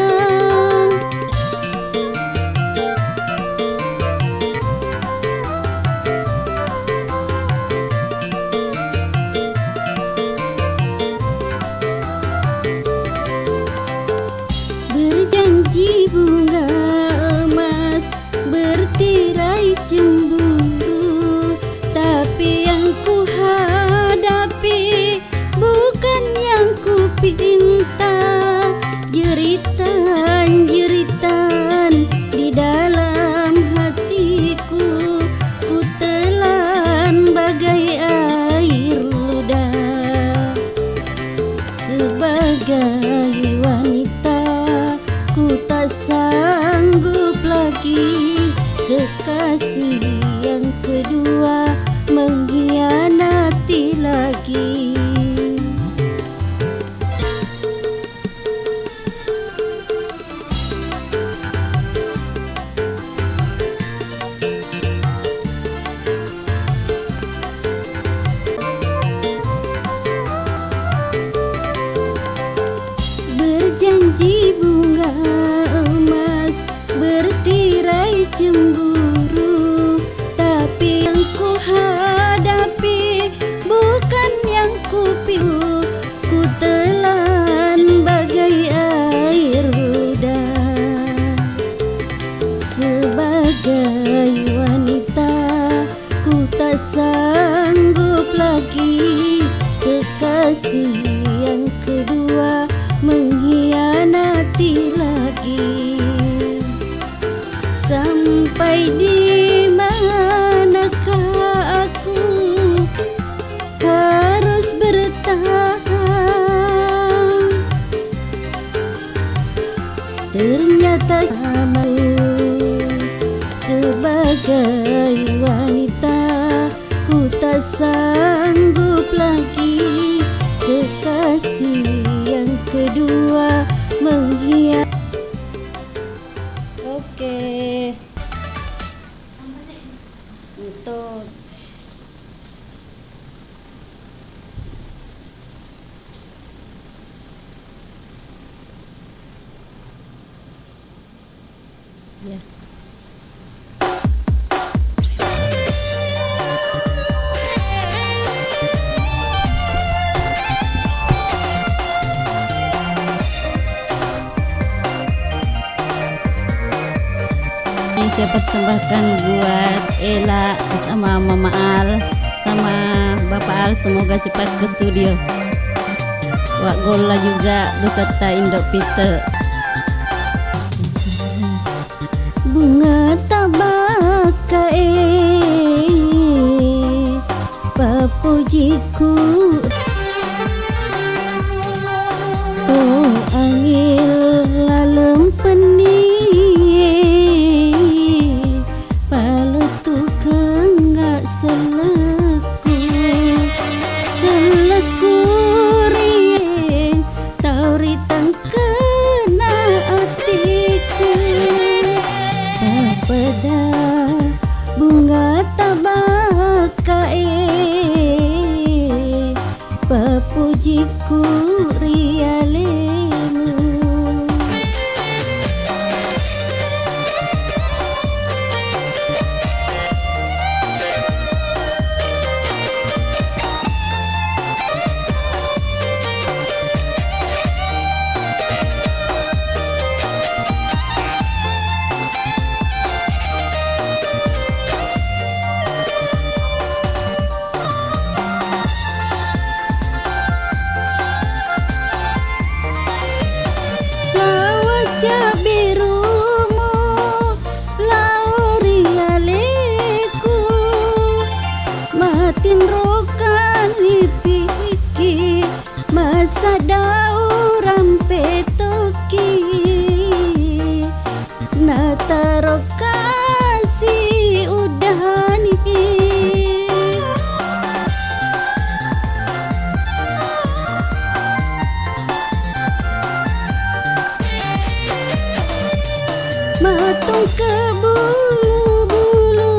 Speaker 4: wanita, ku tak sanggup lagi kekasih yang kedua menghias. Oke. Untuk ya. Ini saya persembahkan buat Ella sama Mama Al sama Bapak Al, semoga cepat ke studio. Wak Gola juga beserta Indok Peter. Bunga tabaka papujiku, oh angil lalem peni paletu kenggak seleku rieng tauritan kena hatiku. Pada bunga tabaka papujiku rialemu. Wajah birumu lauri aleku, matin rokan piki masa dauram petoki nataro kasih udani. Matung ke bulu-bulu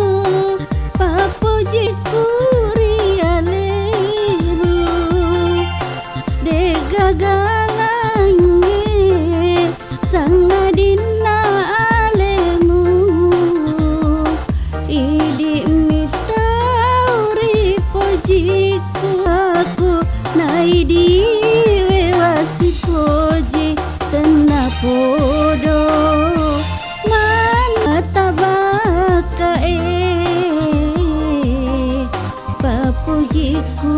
Speaker 4: papujiku rialemu, degagalange sangadina alemu, idi mitauri pojiku aku naidi wewasi poji tenapodo. Tabaka papujiku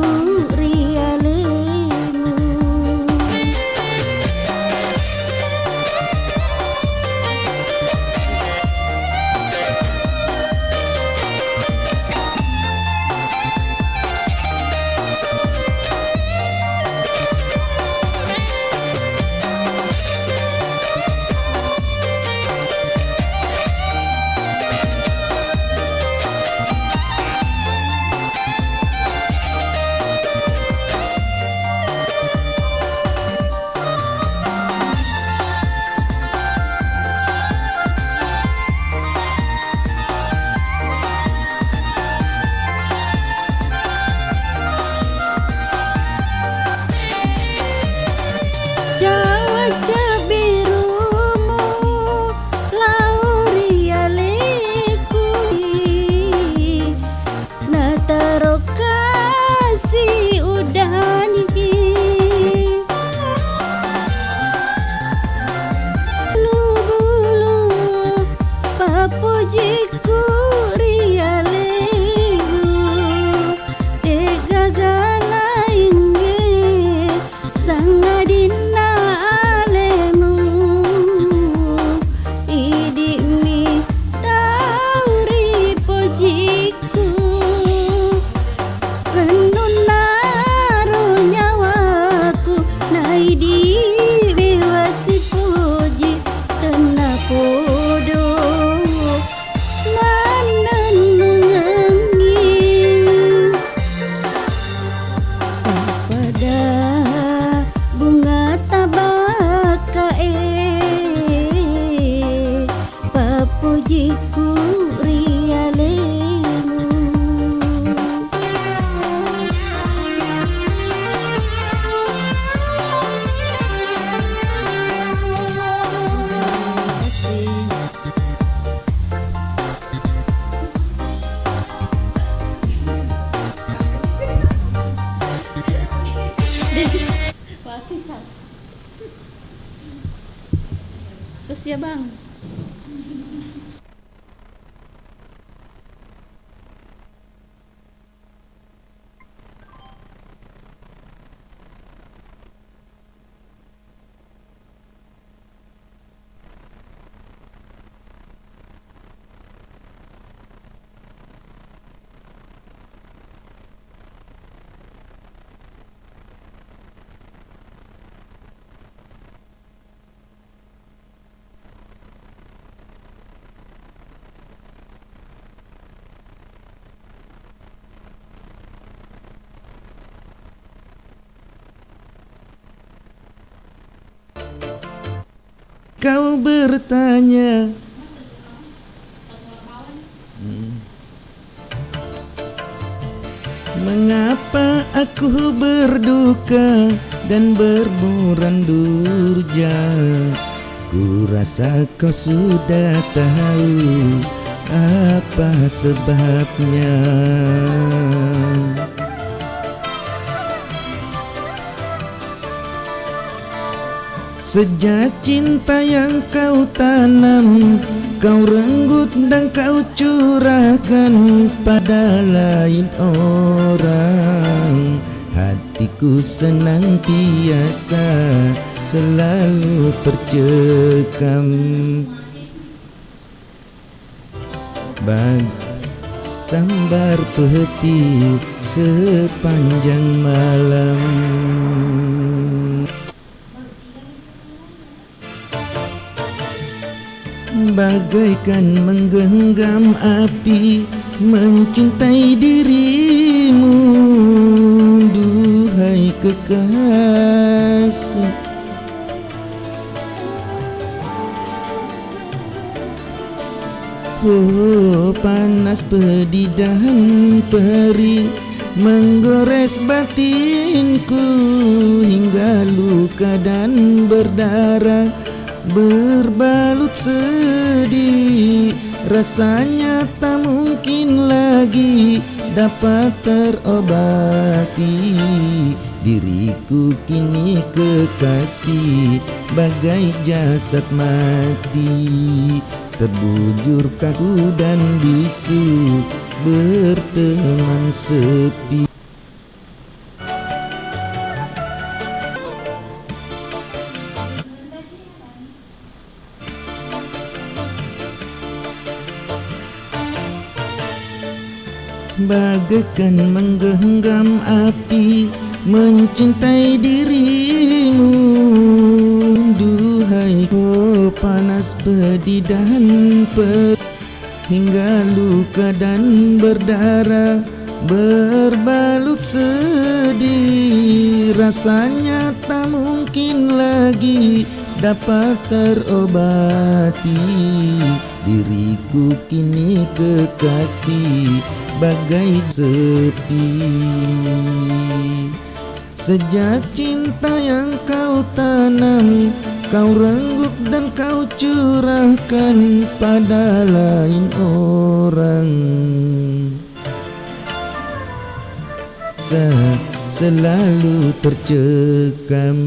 Speaker 4: rialemu. terus ya Bang.
Speaker 5: Kau bertanya mengapa aku berduka dan bermuram durja. Ku rasa kau sudah tahu apa sebabnya. Sejak cinta yang kau tanam, kau renggut dan kau curahkan pada lain orang, hatiku senantiasa selalu tercekam. Sambar petir sepanjang malam. Bagaikan menggenggam api mencintai dirimu, duhai kekasih. Oh, panas pedih dan perih menggores batinku hingga luka dan berdarah, berbalut sedih. Rasanya tak mungkin lagi dapat terobati. Diriku kini kekasih bagai jasad mati, terbujur kaku dan bisu, berteman sepi. Bagaikan menggenggam api mencintai dirimu, duhai oh panas pedih dan hingga luka dan berdarah, berbalut sedih. Rasanya tak mungkin lagi dapat terobati. Diriku kini kekasih bagai sepi. Sejak cinta yang kau tanam, kau renggut dan kau curahkan pada lain orang, selalu tercekam.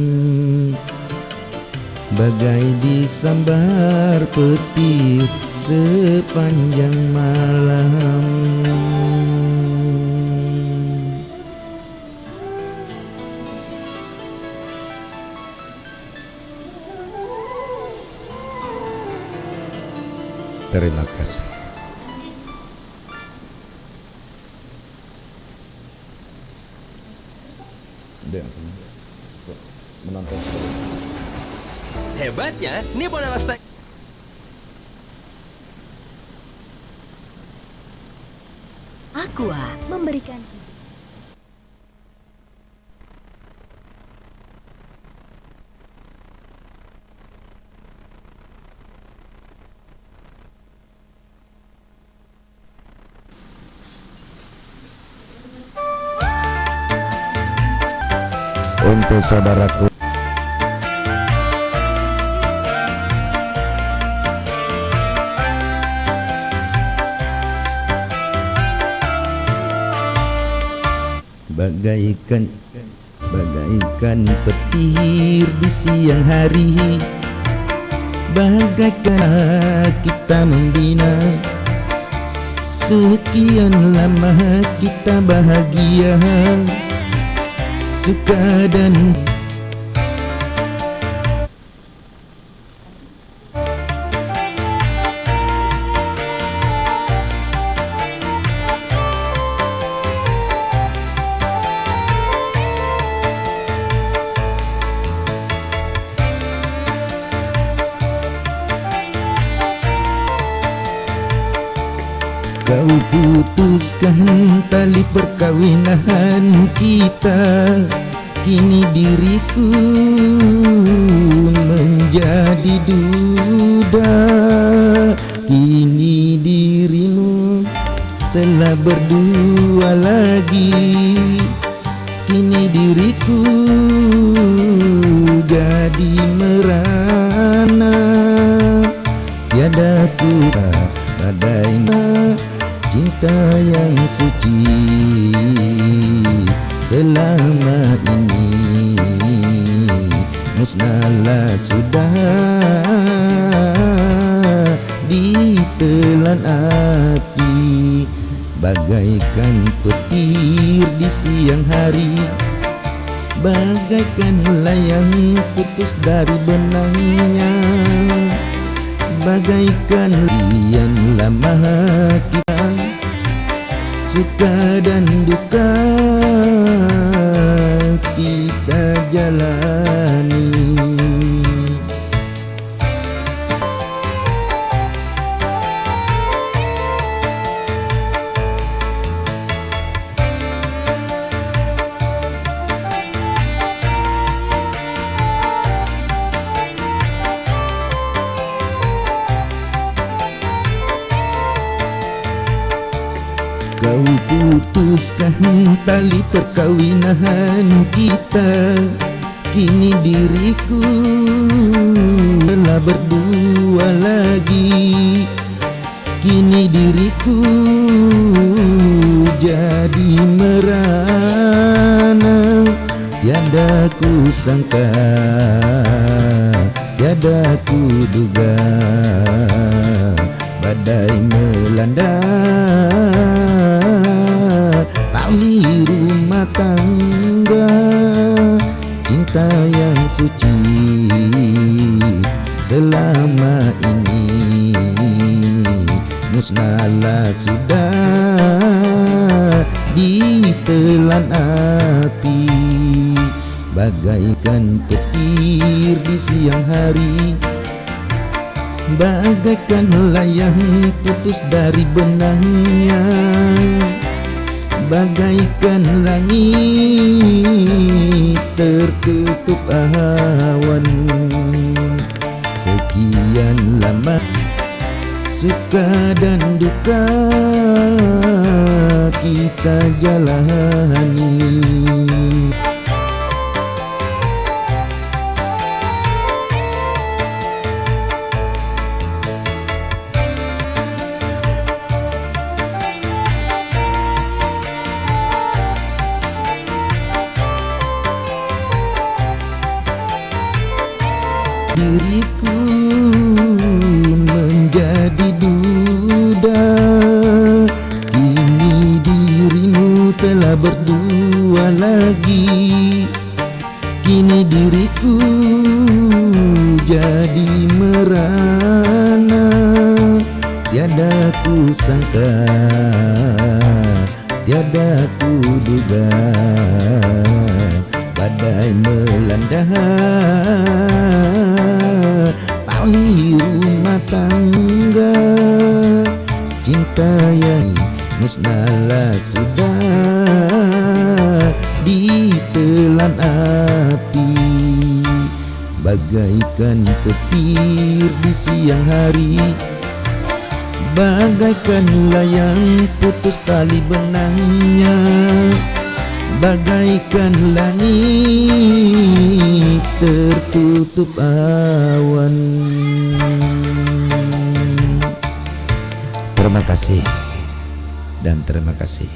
Speaker 5: Bagai disambar petir sepanjang malam. Terima kasih. Menonton
Speaker 6: hebatnya, ini modal stack.
Speaker 7: Aqua memberikan
Speaker 5: untuk saudaraku. Bagaikan petir di siang hari, Bagaikan kita membina, sekian lama kita bahagia, suka dan kau putuskan tali perkawinan kita. Kini diriku menjadi duda, kini dirimu telah berdua lagi. Kini diriku jadi merana, tiada kuasa padanya cinta yang suci selama ini. Musnahlah sudah ditelan api, bagaikan petir di siang hari, bagaikan layang putus dari benangnya, bagaikan lian lama kita, suka dan duka kita jalani. Kau putuskan tali perkawinan kita. Kini diriku telah berdua lagi. Kini diriku jadi merana, tiada ku sangka, tiada ku duga, badai melanda tali rumah tangga. Cinta yang suci selama ini musnahlah sudah ditelan api, bagaikan petir di siang hari, bagaikan layang putus dari benangnya, bagaikan langit tertutup awan. Sekian lama suka dan duka kita jalani. Diriku menjadi duda, kini dirimu telah berdua lagi. Kini diriku jadi merana, tiada ku sangka, tiada ku duga, badai melanda tali rumah tangga. Cinta yang musnahlah sudah ditelan api, bagaikan petir di siang hari, bagaikan layang putus tali benangnya, bagaikan langit tertutup awan. Terima kasih dan terima kasih.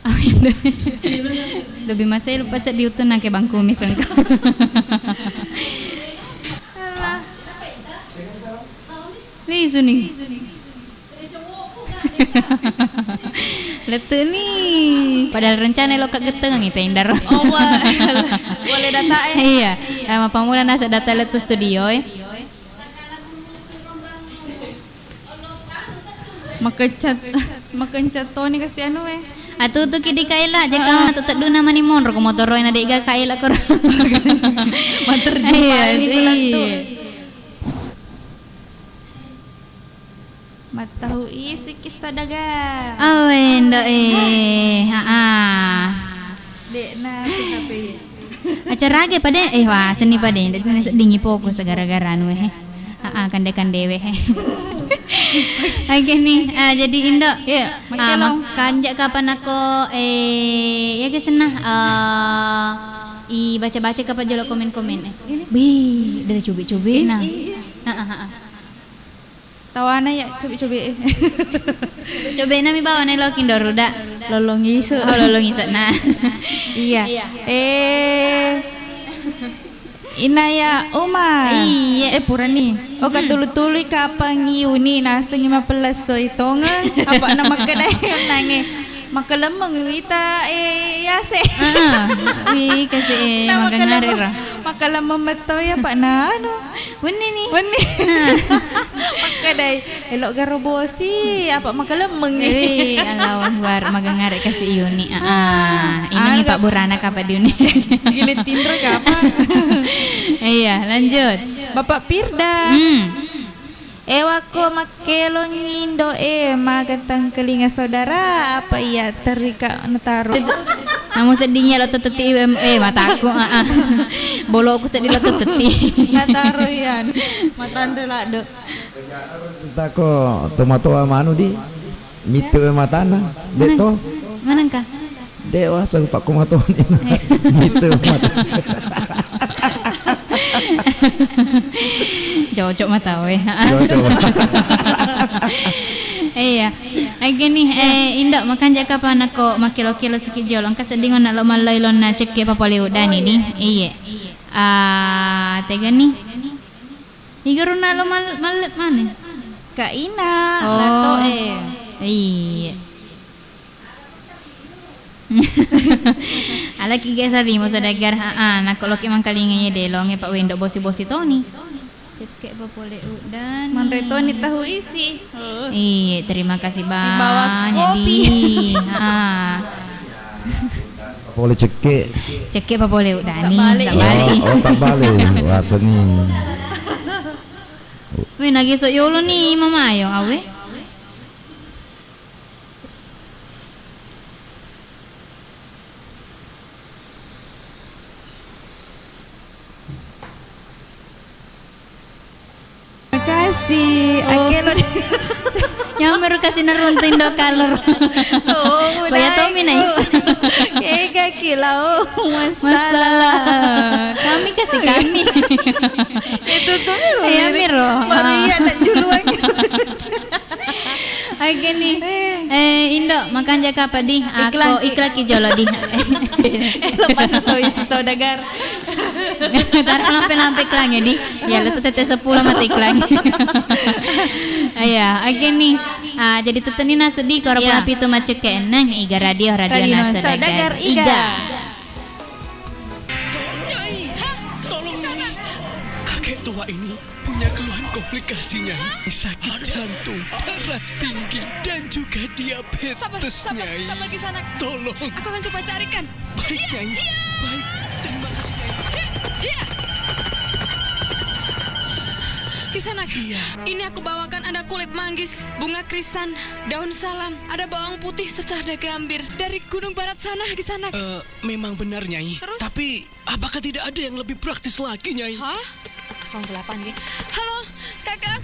Speaker 1: Oh, iya. Lebih masa lupa sa diuton na kay bangku misang ka. Liso nih. Letu nih. Padahal rencana lo kageteng ngita indar.
Speaker 2: Oh, boleh data
Speaker 1: Iya. Mapamulan nasa data letu studio
Speaker 2: Makencat Tony kasi ano
Speaker 1: Atu tu kidi kaila jeka tutak duna mani monro ko motoro na dega kaila ko.
Speaker 2: Materjumpa ini pelantu. Matahu isi kista daga.
Speaker 1: Endo
Speaker 2: Dek na PHP.
Speaker 1: Acara ge pada wah seni pada dingi fokus gara-gara anu kande-kande we. Oke nih, jadi Indo. Makanjak kapan aku ya guys i baca-baca kapan jalo komen-komen Bi, dari coba-coba nah.
Speaker 2: Tawana ya coba-coba.
Speaker 1: Coba nami bawa nih lo kindo ruda.
Speaker 2: Lolong isu.
Speaker 1: Oh, lolong isu. Nah.
Speaker 2: Iya. Inaya Uma.
Speaker 1: Iya.
Speaker 2: Purani. O katulu-tulu kapang iuni nasa 15 so itongan. Apa nama kedai yang nange. Makalamang wita yase.
Speaker 1: Wi kasi magangari ra.
Speaker 2: Makalamang matoy apa na ano.
Speaker 1: Wani ni.
Speaker 2: Makadai elok garobosi apa makalamang
Speaker 1: alawan war magangari kasi iuni. Ini Pak Burana kapan diuni.
Speaker 2: Gilit Tinder kapan?
Speaker 1: Iya, lanjut.
Speaker 2: Bapak Firda. Ewa ko makelong indo magantang kelinga saudara apa iya terika nataruh.
Speaker 1: Namun sedihnya lo teteti mataku bolo aku sedih lo teteti
Speaker 2: nataruh yan matanda lado.
Speaker 5: Tako tomato manu di mitu matana deto.
Speaker 1: Mana ka?
Speaker 5: Dewa sang pak kumato mitu matana.
Speaker 1: Cocok mata we.
Speaker 5: Cocok.
Speaker 1: Iya. Lagi nih Indo makan jaka pa nako makilo-kilo sikit jolong kasedingon na lo malay-lon na cek ke papaliw dani ni. Iya. Tega nih. Igaro na lo mana?
Speaker 2: Kaina lato
Speaker 1: Iya. Ala kige sari mo sa dagar nakoloki man kalinganya delong Pak Wendo bosi-bosi Tony. Cek papole udan.
Speaker 2: Manre Tony tahu isi.
Speaker 1: Iya, terima kasih banyak.
Speaker 2: Bawa kopi.
Speaker 5: Boleh cekek.
Speaker 1: Cekek papole udani.
Speaker 2: Tak
Speaker 1: balik.
Speaker 5: Tak balik. Rasanya.
Speaker 1: Wih, nagi sok yolo nih mama ayong awe.
Speaker 2: Kasih, akelo
Speaker 1: yang baru kasih neruntin do color. Baya Tommy nice.
Speaker 2: Kega kilau
Speaker 1: masalah. Kami kasih kami.
Speaker 2: Itu tuh Miro.
Speaker 1: Ya Miro.
Speaker 2: Maria nak juluan.
Speaker 1: Oke nih. Indo makan jaka apa di? Aku iklan ki jolo di.
Speaker 2: Lepas itu isi saudagar.
Speaker 1: Taruh lampe-lampe iklan ya di. Ya lu tete 10 mati iklan. Iya, oke nih. Jadi teteni na sedih kalau pelapi itu macet ke enang Iga radio na saudagar Iga.
Speaker 6: Tolong Nyai. Kakek tua ini punya keluhan komplikasinya. Sakit jantung, darah tinggi, dan juga diabetes, Nyai.
Speaker 7: Sabar di sana.
Speaker 6: Tolong.
Speaker 7: Aku akan coba carikan.
Speaker 6: Baik, Nyai. Baik, terima kasih, Nyai.
Speaker 7: Kisanak,
Speaker 6: Iya.
Speaker 7: ini aku bawakan ada kulit manggis, bunga krisan, daun salam, ada bawang putih serta ada gambir dari gunung barat sana, Kisanak.
Speaker 6: Memang benar, Nyai.
Speaker 7: Terus?
Speaker 6: Tapi apakah tidak ada yang lebih praktis lagi, Nyai?
Speaker 7: Hah? 08 nih. Halo, Kakang.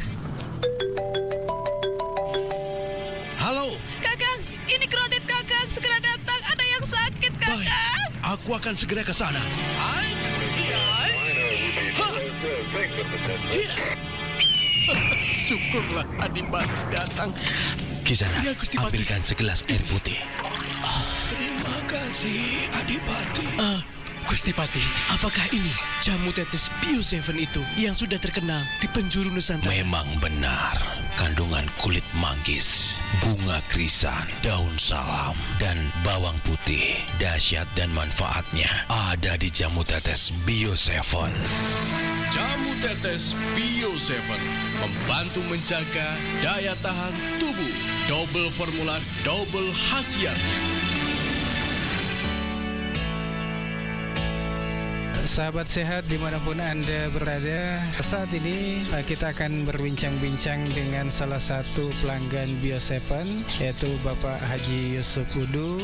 Speaker 6: Halo.
Speaker 7: Kakang, ini kredit Kakang, segera datang, ada yang sakit, Kakang.
Speaker 6: Baik, aku akan segera ke sana. Syukurlah Adipati datang. Kisana, Ya, Gusti Patih. ambilkan segelas air putih. Terima kasih, Adipati. Gusti Patih, apakah ini jamu tetes Bio 7 itu yang sudah terkenal di penjuru Nusantara? Memang benar. Kandungan kulit manggis, bunga krisan, daun salam, dan bawang putih. Dahsyat dan manfaatnya ada di jamu tetes Bio 7. Jamu tetes Bio 7 membantu menjaga daya tahan tubuh. Double formula, double khasiatnya.
Speaker 8: Sahabat sehat dimanapun Anda berada, saat ini kita akan berbincang-bincang dengan salah satu pelanggan Bio 7, yaitu Bapak Haji Yusuf Udu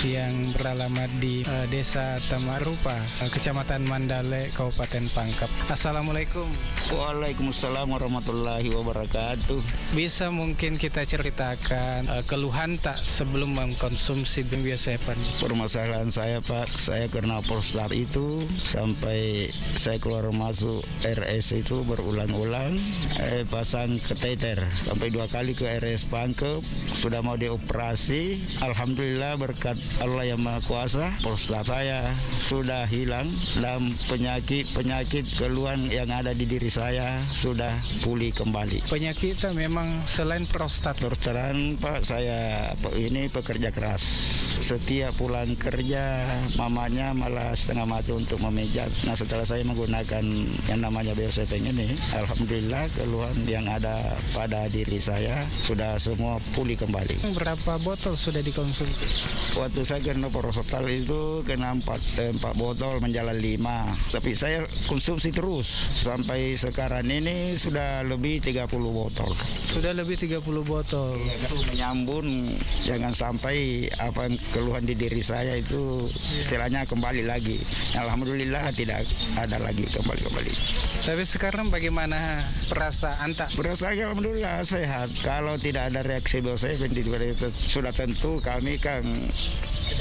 Speaker 8: yang beralamat di Desa Tamarupa, Kecamatan Mandale, Kabupaten Pangkep. Assalamualaikum.
Speaker 9: Waalaikumsalam warahmatullahi wabarakatuh.
Speaker 8: Bisa mungkin kita ceritakan keluhan tak sebelum mengkonsumsi Bio 7?
Speaker 9: Permasalahan saya Pak, saya kena prostat itu sampai saya keluar masuk RS itu berulang-ulang, pasang kateter sampai 2 kali ke RS Pangkep, sudah mau dioperasi. Alhamdulillah berkat Allah yang Maha Kuasa, prostat saya sudah hilang dan penyakit keluhan yang ada di diri saya sudah pulih kembali.
Speaker 8: Penyakit itu memang selain prostat.
Speaker 9: Terus terang Pak, saya ini pekerja keras. Setiap pulang kerja, mamanya malah setengah mati untuk memijat. Nah, setelah saya menggunakan yang namanya Bio 7 ini, alhamdulillah keluhan yang ada pada diri saya sudah semua pulih kembali.
Speaker 8: Berapa botol sudah dikonsumsi?
Speaker 9: Waktu saya kena prostat itu kena 4 botol menjalan 5. Tapi saya konsumsi terus sampai sekarang ini sudah lebih 30 botol.
Speaker 8: Sudah lebih 30 botol.
Speaker 9: Menyambung jangan sampai apa keluhan di diri saya itu istilahnya kembali lagi. Alhamdulillah tidak ada lagi kembali.
Speaker 8: Tapi sekarang bagaimana perasaan tak?
Speaker 9: Perasaan alhamdulillah sehat. Kalau tidak ada reaksi Bio 7 itu sudah tentu kami kan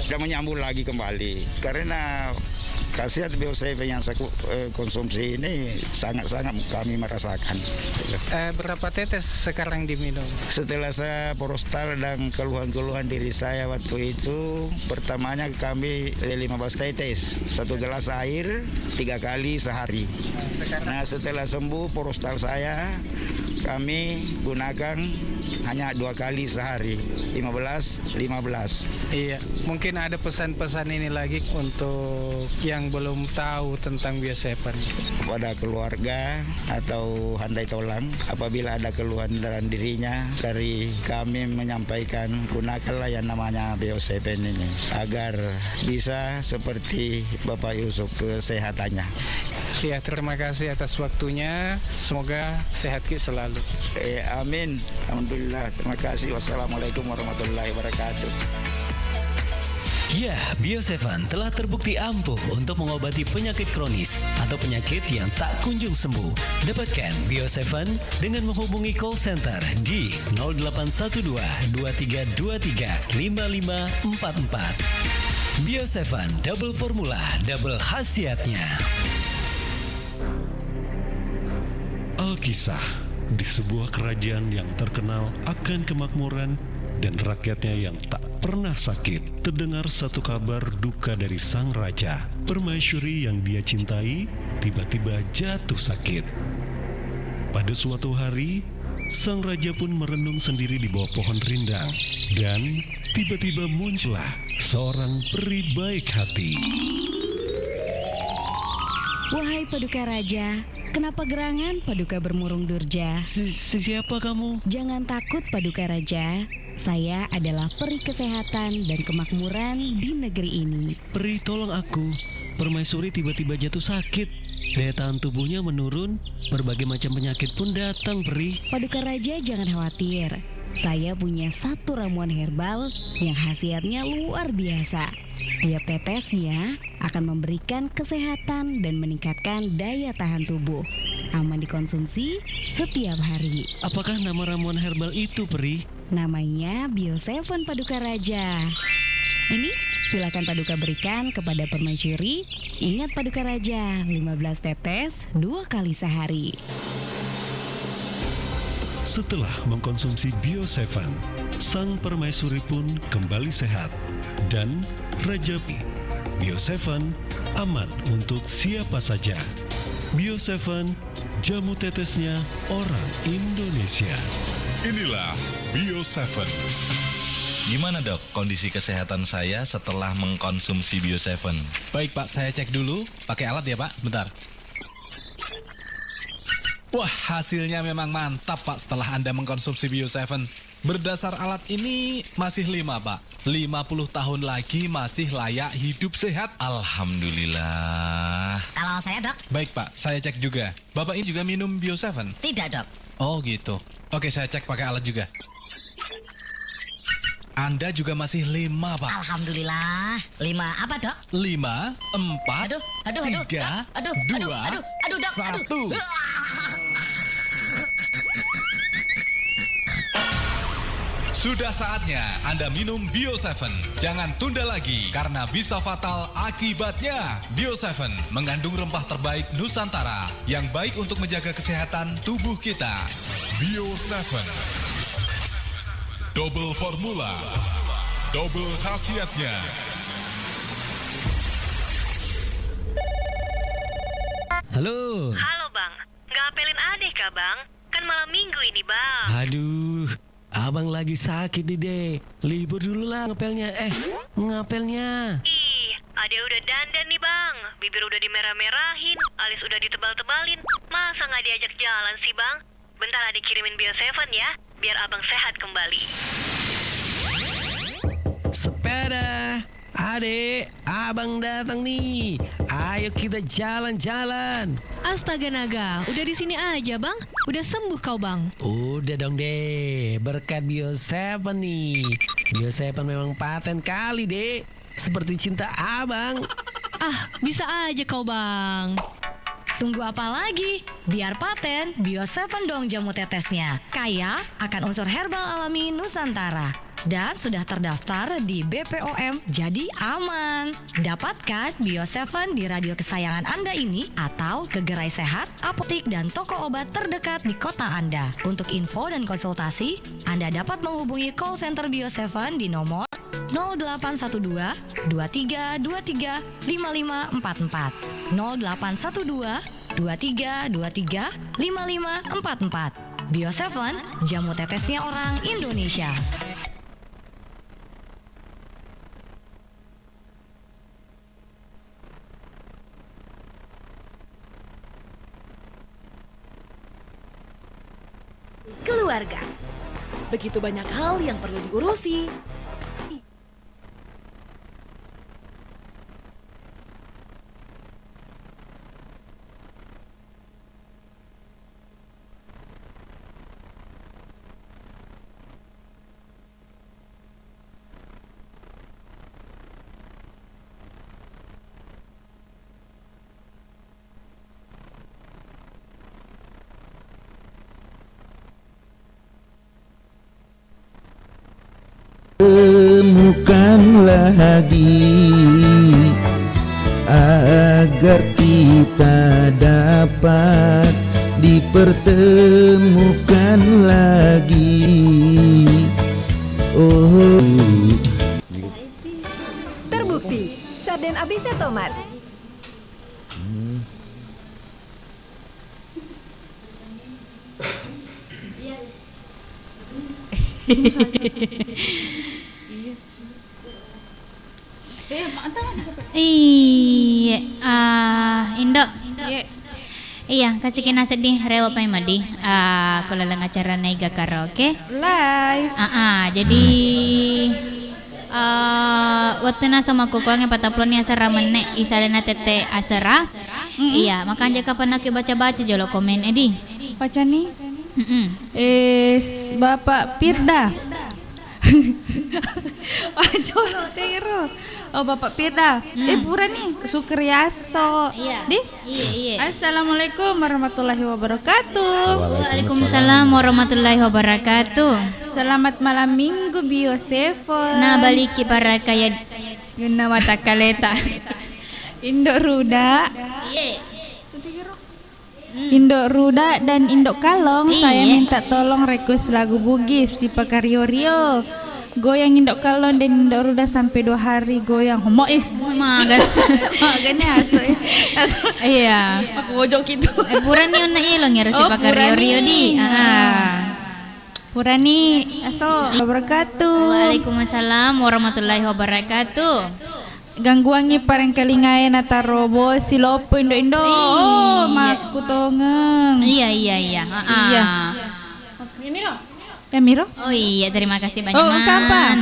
Speaker 9: sudah menyambung lagi kembali. Karena khasiat Bio 7 yang saya konsumsi ini sangat-sangat kami merasakan.
Speaker 8: Berapa tetes sekarang diminum?
Speaker 9: Setelah saya prostat dan keluhan-keluhan diri saya waktu itu, pertamanya kami 15 tetes, 1 gelas air 3 kali sehari. Nah, setelah sembuh prostat saya, kami gunakan hanya 2 kali sehari, 15.
Speaker 8: Iya, mungkin ada pesan-pesan ini lagi untuk yang belum tahu tentang Bio 7.
Speaker 9: Kepada keluarga atau handai tolang, apabila ada keluhan dalam dirinya, dari kami menyampaikan gunakanlah yang namanya Bio 7 ini agar bisa seperti Bapak Yusuf kesehatannya.
Speaker 8: Ya, terima kasih atas waktunya. Semoga sehat selalu.
Speaker 9: Amin. Alhamdulillah. Terima kasih. Wassalamualaikum warahmatullahi wabarakatuh.
Speaker 10: Ya, Bio 7 telah terbukti ampuh untuk mengobati penyakit kronis atau penyakit yang tak kunjung sembuh. Dapatkan Bio 7 dengan menghubungi call center di 0812 2323 5544. Bio 7 double formula, double khasiatnya.
Speaker 11: Alkisah, di sebuah kerajaan yang terkenal akan kemakmuran dan rakyatnya yang tak pernah sakit, terdengar satu kabar duka dari sang raja. Permaisuri yang dia cintai tiba-tiba jatuh sakit. Pada suatu hari, sang raja pun merenung sendiri di bawah pohon rindang, dan tiba-tiba muncullah seorang peri baik hati.
Speaker 12: Wahai Paduka Raja, kenapa gerangan Paduka bermurung durja?
Speaker 10: Siapa kamu?
Speaker 12: Jangan takut Paduka Raja, saya adalah peri kesehatan dan kemakmuran di negeri ini.
Speaker 10: Peri, tolong aku. Permaisuri tiba-tiba jatuh sakit. Daya tahan tubuhnya menurun, berbagai macam penyakit pun datang, Peri.
Speaker 12: Paduka Raja jangan khawatir. Saya punya satu ramuan herbal yang khasiatnya luar biasa. Tiap tetesnya akan memberikan kesehatan dan meningkatkan daya tahan tubuh. Aman dikonsumsi setiap hari.
Speaker 10: Apakah nama ramuan herbal itu, Peri?
Speaker 12: Namanya Bio 7 Paduka Raja. Ini silakan Paduka berikan kepada permaisuri. Ingat Paduka Raja, 15 tetes 2 kali sehari.
Speaker 11: Setelah mengkonsumsi Bio7, sang permaisuri pun kembali sehat. Dan Raja Bio7 aman untuk siapa saja. Bio7, jamu tetesnya orang Indonesia.
Speaker 13: Inilah Bio7.
Speaker 14: Gimana dok kondisi kesehatan saya setelah mengkonsumsi Bio7?
Speaker 6: Baik Pak, saya cek dulu. Pakai alat ya Pak, bentar. Wah, hasilnya memang mantap Pak setelah Anda mengkonsumsi Bio7. Berdasar alat ini masih 5 Pak. 50 tahun lagi masih layak hidup sehat.
Speaker 14: Alhamdulillah.
Speaker 15: Kalau saya dok?
Speaker 6: Baik Pak, saya cek juga. Bapak ini juga minum Bio7?
Speaker 15: Tidak dok.
Speaker 6: Oh gitu. Oke, saya cek pakai alat juga. Anda juga masih 5 Pak.
Speaker 15: Alhamdulillah. 5 apa dok?
Speaker 6: 5, 4, 3, 2, 1. Sudah saatnya Anda minum Bio7. Jangan tunda lagi karena bisa fatal akibatnya. Bio7 mengandung rempah terbaik Nusantara yang baik untuk menjaga kesehatan tubuh kita.
Speaker 13: Bio7. Double formula, double khasiatnya.
Speaker 16: Halo.
Speaker 17: Halo bang, nggak apelin adek kah bang? Kan malam minggu ini bang.
Speaker 16: Aduh, abang lagi sakit nih deh. Libur dulu lah ngapelnya. Ngapelnya.
Speaker 17: Ih, adek udah dandan nih bang. Bibir udah dimerah-merahin, alis udah ditebal-tebalin. Masa nggak diajak jalan sih bang? Bentar adek kirimin Bio7 ya, biar abang sehat kembali.
Speaker 16: Sepeda. Adek, abang datang nih. Ayo kita jalan-jalan.
Speaker 7: Astaga naga, udah di sini aja bang. Udah sembuh kau bang.
Speaker 16: Udah dong deh, berkat Bio7 nih. Bio7 memang paten kali deh. Seperti cinta abang.
Speaker 7: Ah, bisa aja kau bang. Tunggu apa lagi? Biar paten, Bio7 dong jamu tetesnya. Kaya akan unsur herbal alami Nusantara. Dan sudah terdaftar di BPOM, jadi aman. Dapatkan Bio7 di radio kesayangan Anda ini atau ke Gerai Sehat, apotik, dan toko obat terdekat di kota Anda. Untuk info dan konsultasi, Anda dapat menghubungi call center Bio7 di nomor 0812 2323 5544 0812 2323 5544. Bio7, jamu tetesnya orang Indonesia.
Speaker 18: Keluarga. Begitu banyak hal yang perlu diurusi.
Speaker 5: Temukan lagi agar kita dapat dipertemukan lagi. Oh,
Speaker 18: Terbukti, Sarden ABC Tomat.
Speaker 1: Iya, Indo. Iya, kasih kena sedih rewa pai madi. Kalau lang acara naiga karaoke
Speaker 2: live.
Speaker 1: Jadi waktu na sama kukuangnya pataplon ni asara mene isalena tete asara. Iya, makanya kapan nak baca-baca jolo komen edi.
Speaker 2: Baca nih. Bapak Pirda. Jolo tiro. Oh Bapak Pirda. Pura nih Sukriyaso.
Speaker 1: Iya.
Speaker 2: Iya. Assalamualaikum warahmatullahi wabarakatuh.
Speaker 1: Waalaikumsalam warahmatullahi wabarakatuh.
Speaker 2: Selamat malam minggu Bio7.
Speaker 1: Nah baliki para kaya guna mata kaleta.
Speaker 2: Indo Ruda.
Speaker 1: Iya.
Speaker 2: Indok Ruda dan Indok Kalong. Saya minta tolong request lagu Bugis si Pakario Rio. Goyang Indok Kalong dan Indok Ruda sampai 2 hari goyang. Magane aso.
Speaker 1: Iya.
Speaker 2: Aku ojok gitu.
Speaker 1: Purani una ilong ya si Pakario Rio di.
Speaker 2: Purani aso wabarakatuh.
Speaker 1: Waalaikumsalam warahmatullahi wabarakatuh.
Speaker 2: Gangguannya parang kalingayan nata robo si lopo Indo. Oh, maku tongeng.
Speaker 1: Iya.
Speaker 2: Iya.
Speaker 1: Miro.
Speaker 2: Ya Miro?
Speaker 1: Oh iya, terima kasih banyak.
Speaker 2: Oh, kapan?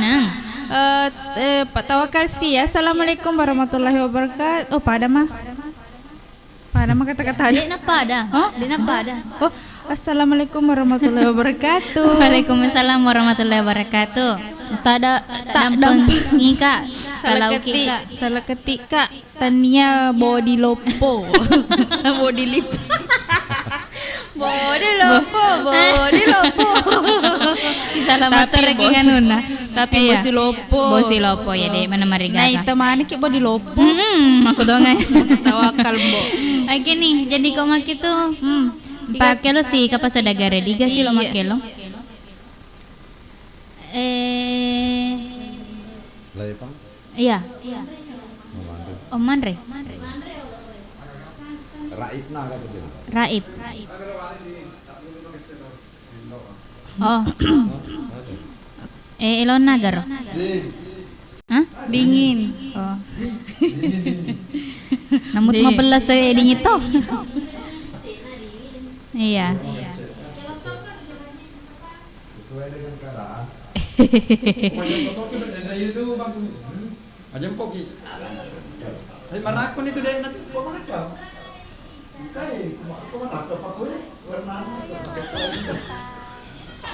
Speaker 2: Pak Tawakal sih. Assalamualaikum warahmatullahi wabarakatuh. Oh, pada mah kata-kata ada.
Speaker 1: Kenapa ada?
Speaker 2: Oh, assalamualaikum warahmatullahi wabarakatuh.
Speaker 1: Waalaikumsalam warahmatullahi wabarakatuh.
Speaker 2: Tak
Speaker 1: ngika.
Speaker 2: Salah ketika Tania body lopo. Body lip. Body lopo.
Speaker 1: Salah motor kinganuna.
Speaker 2: Tapi bosi lopo
Speaker 1: ya deh mana mariga.
Speaker 2: Nah, itu mana ki body lopo.
Speaker 1: Aku dongan.
Speaker 2: Tawakal Bo.
Speaker 1: Oke nih, jadi kau make tuh pakai lo sih kapas sudah ready gak sih lo make lo? Iya. Oman re. Raib. Oh. Elon Nagaro. Hah?
Speaker 2: Dingin.
Speaker 1: Oh. Namun 15 saya dingin toh. Iya.
Speaker 19: Sesuai dengan keadaan. Ajam poki. Hai marakon itu deh nanti kok mana kau? Kai, kok mana kau pakai warna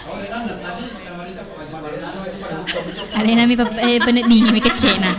Speaker 19: Oh, dia nangis tadi kamar itu apa?
Speaker 1: Ale nami penet nih, mi kecil nah.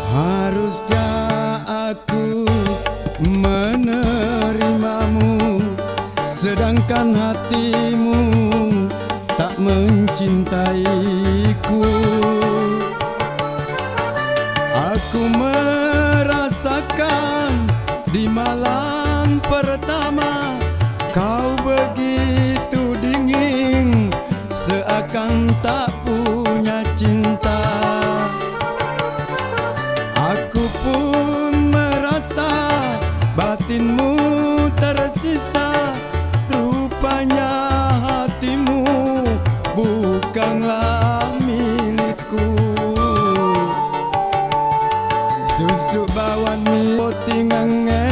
Speaker 5: Haruskah aku menerimamu sedangkan hatimu tak mencintaiku? Aku merasakan di malam pertama kau begitu dingin seakan tak punya cinta. Aku pun merasa batinmu tersisa. Rupanya hatimu bukanlah milikku. Susu bawan mi tingange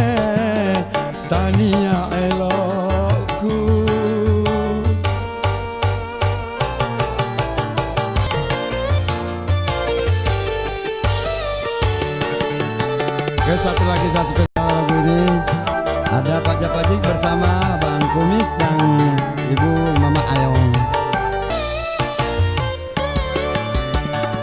Speaker 5: tania elokku. Satu lagi saya spesial lagu ini ada Pak Japajik bersama Bang Kumis dan Ibu Mama Ayong.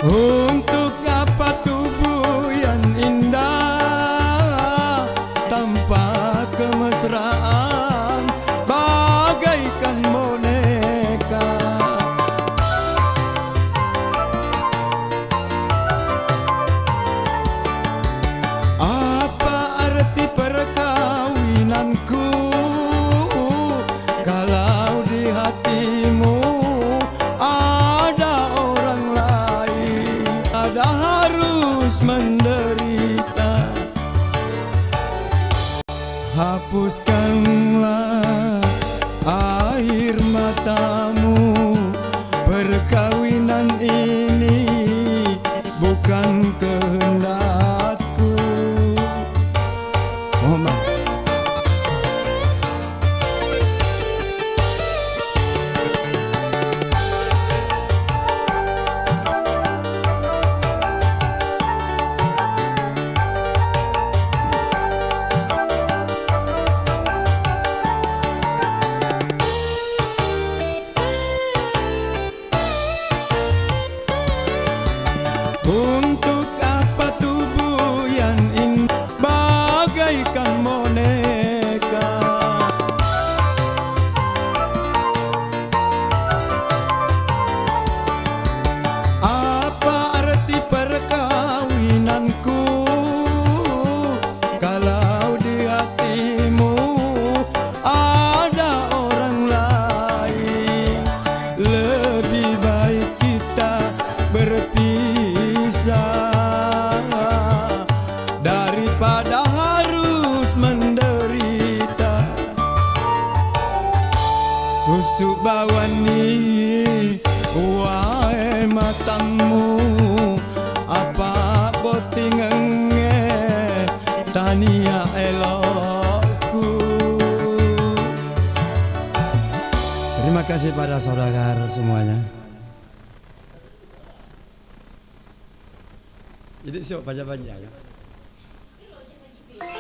Speaker 5: Untuk apa tubuh yang indah tanpa kemesraan bagaikan boneka? Kalau di hatimu ada orang lain, ada harus menderita. Hapuskanlah air matamu. Perkawinan ini bukan kehendakku. Mohon Susu bawani wae matamu apa botingenge tania elokku. Terima kasih pada saudara semuanya. Jadi siap baca-baca ya.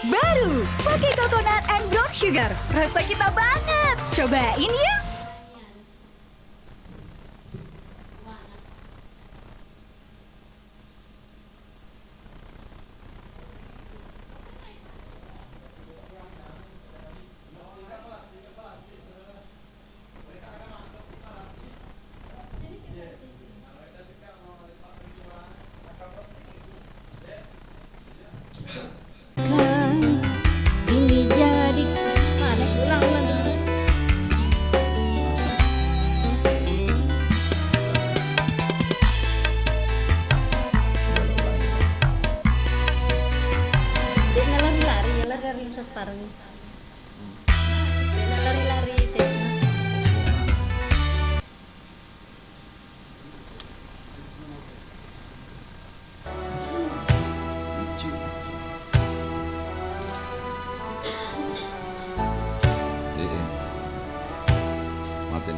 Speaker 20: Baru pakai coconut and brown sugar, rasa kita banget. Cobain ya.
Speaker 4: Ini jadi mana ulang lagi. Dia lari sekarang. Dia lari tesna.
Speaker 5: Matin.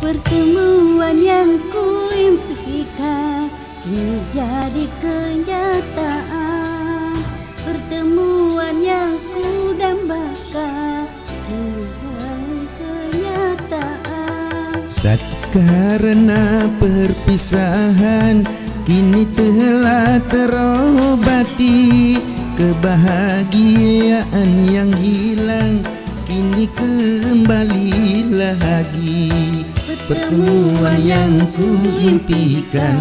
Speaker 4: Pertemuan yang kuimpikan kini jadi kenyataan. Pertemuan yang kudambakan kini jadi kenyataan.
Speaker 5: Karena perpisahan kini telah terobati. Kebahagiaan yang hilang kini kembali lagi. Pertemuan yang kuimpikan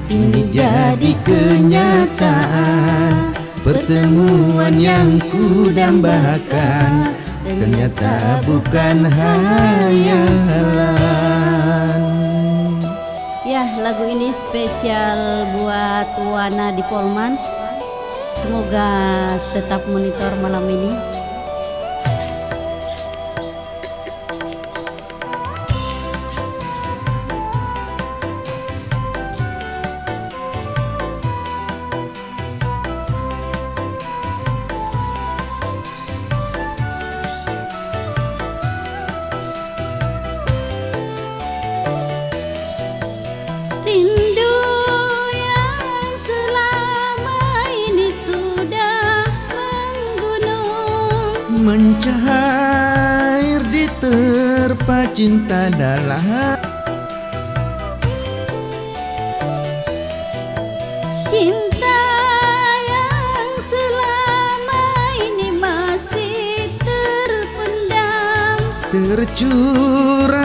Speaker 5: ini jadi kenyataan. Pertemuan yang kudambakan ternyata bukan hayalan.
Speaker 4: Ya, lagu ini spesial buat Wana di Polman. Semoga tetap monitor malam ini.
Speaker 21: Rindu yang selama ini sudah menggunung,
Speaker 5: mencair di terpa cinta dalam.
Speaker 21: cinta yang selama ini masih terpendam,
Speaker 5: tercurah.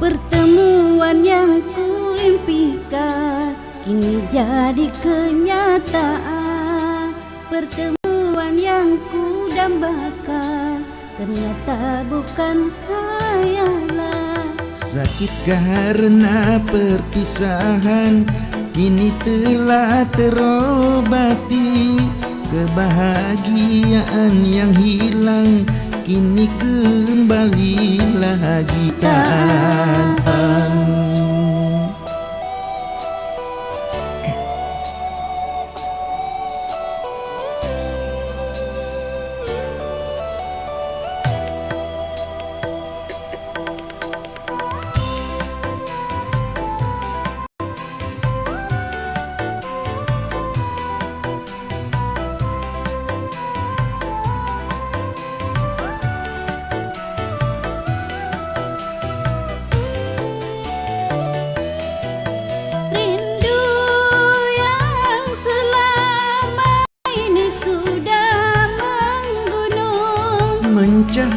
Speaker 21: pertemuan yang kuimpikan kini jadi kenyataan. Pertemuan yang kudambakan ternyata bukan hayalan.
Speaker 5: Sakit karena perpisahan kini telah terobati. Kebahagiaan yang hilang kini kembali lagi.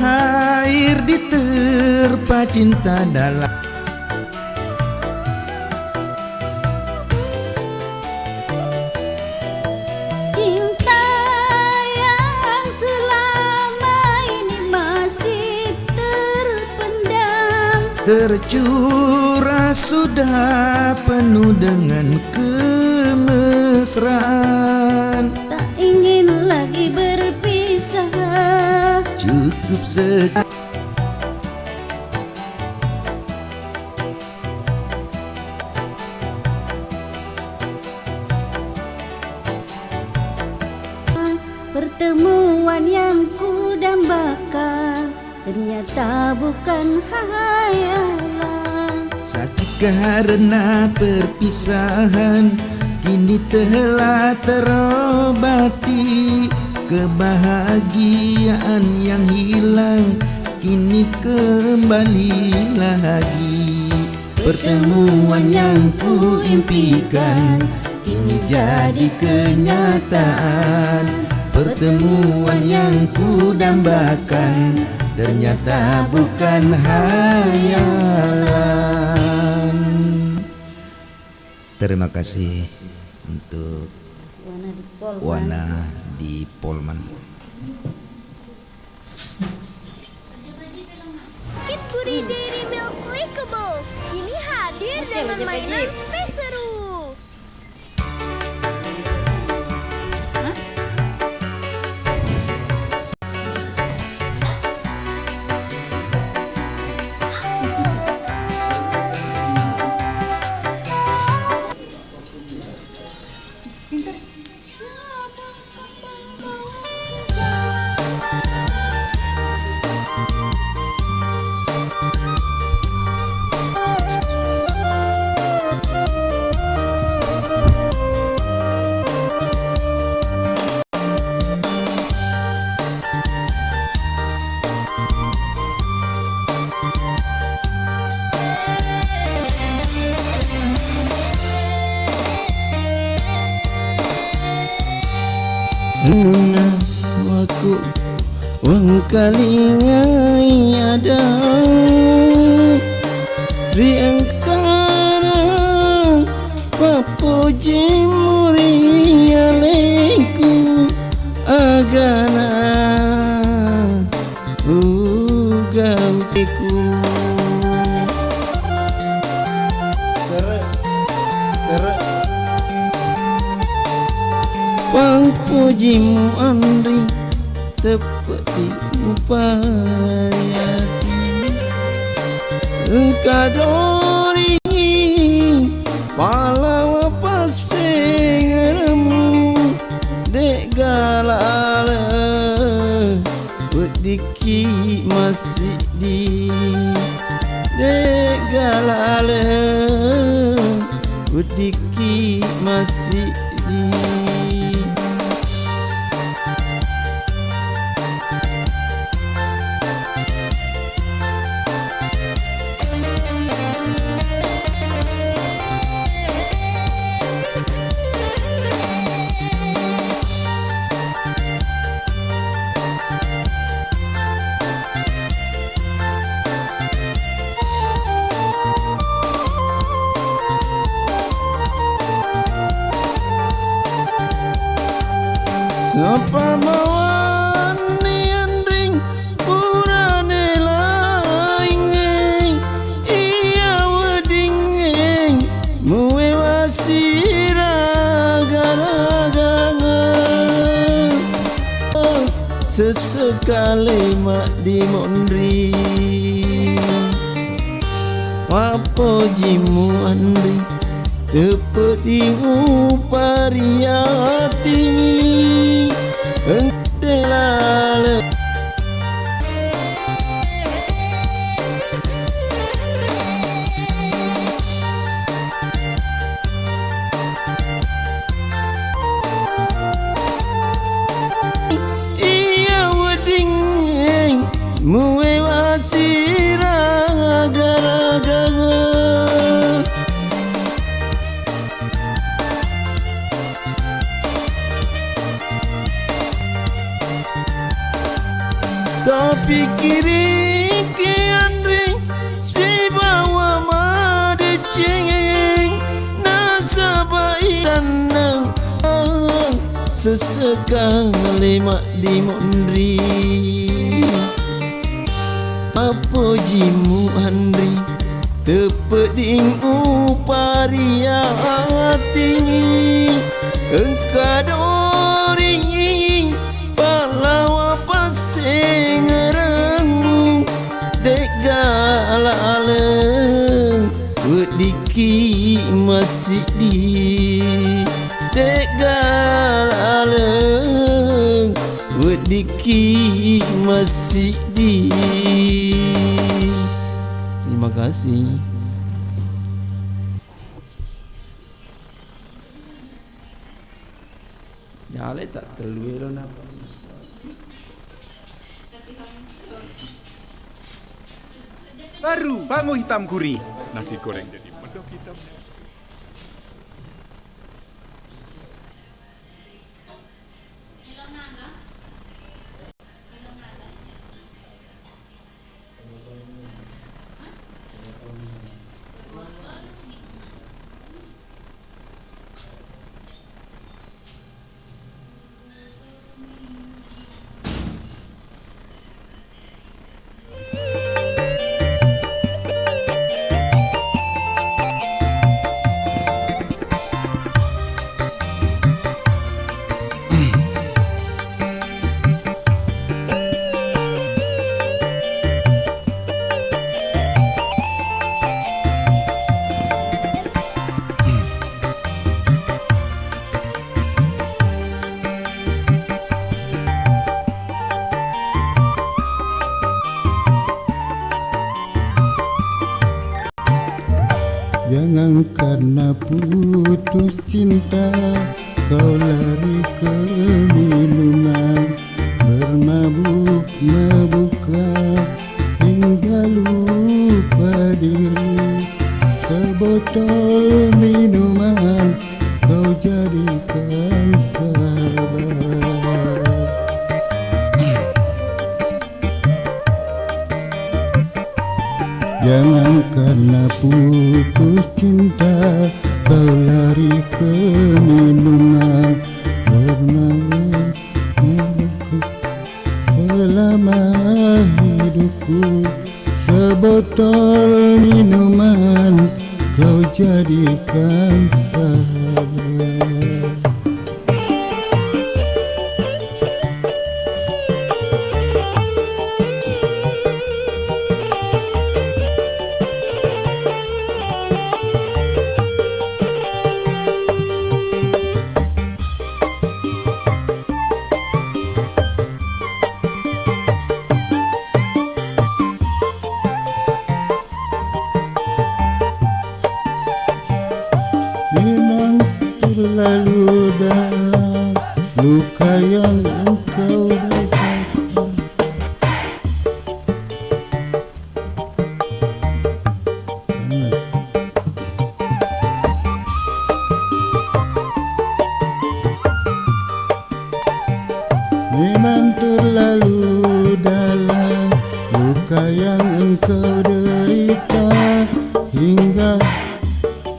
Speaker 5: berhair diterpa cinta dalam.
Speaker 21: Cinta yang selama ini masih terpendam,
Speaker 5: tercurah sudah penuh dengan kemesraan.
Speaker 21: tak ingin lagi berpisah,
Speaker 5: Cukup sekali
Speaker 21: pertemuan yang kudambakan ternyata bukan hayalan.
Speaker 5: sakit karena perpisahan, kini telah terobati. Kebahagiaan yang hilang kini kembali lagi. Pertemuan yang kuimpikan kini jadi kenyataan. Pertemuan yang kudambakan ternyata bukan hayalan. Terima kasih untuk Wana di Polman.
Speaker 3: Kit Puri Dairy Milk Clickables kini hadir dengan mainan space seru.
Speaker 5: Nuna waku wang kalingai ada riangkana papuji muria leku agana ugampiku. Pang pujimu Andri tepat di upayati engkadori palawa pasengeremu dek galala wediki masih di dek galala wediki masih di. Sapa mawani andring purane laingeng iya wedingeng muwe wasira garaganga sesekali mak di mondri wapo jimu andring tepeding upariati engdelale iya weding muwe wasira gara-gara Tapi kiri kiandring si bawa made cengeng nasabai tanang sesekali mak di mondri apa jimu andri tepeding uparia tinggi engkadoring palawa pasengereng dek galaleng wediki masih di dek galaleng wediki masih di. Terima kasih. Jale tak terluero napa.
Speaker 8: Baru bangun hitam gurih. Nasi goreng jadi mendok hitam.
Speaker 5: Jangan karena putus cinta kau lari ke minuman bermabuk-mabukan hingga lupa diri. Sebotol minuman kau jadikan sahabat. Jangan karena putus cinta kau lari ke minuman bermabuk. Selama hidupku sebotol minuman kau jadikan sahabat. Memang terlalu dalam luka yang engkau rasakan. Memang terlalu dalam luka yang engkau derita hingga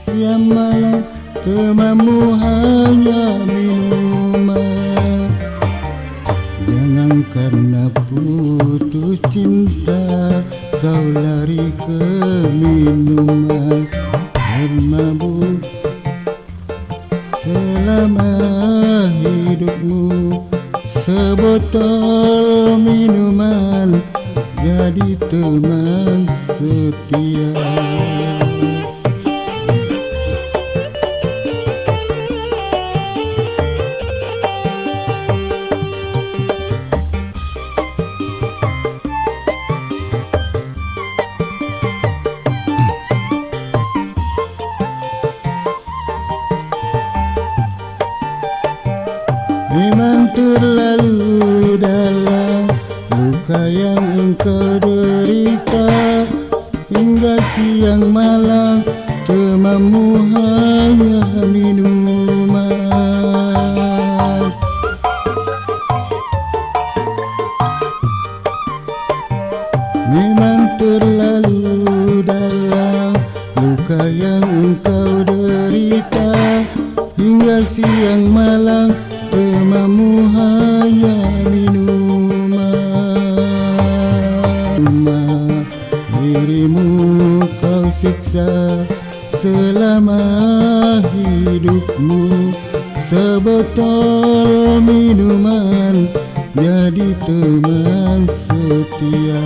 Speaker 5: siang malam temamu hanya minuman. Jangan karena putus cinta kau lari ke minuman bermabuk. Selama hidupmu sebotol minuman jadi teman setia. Memang terlalu dalam luka yang engkau derita hingga siang malam temamu hanya minuman. siang malam emamuhaya minuma dirimu kau siksa selama hidupmu. Sebotol minuman jadi teman setia.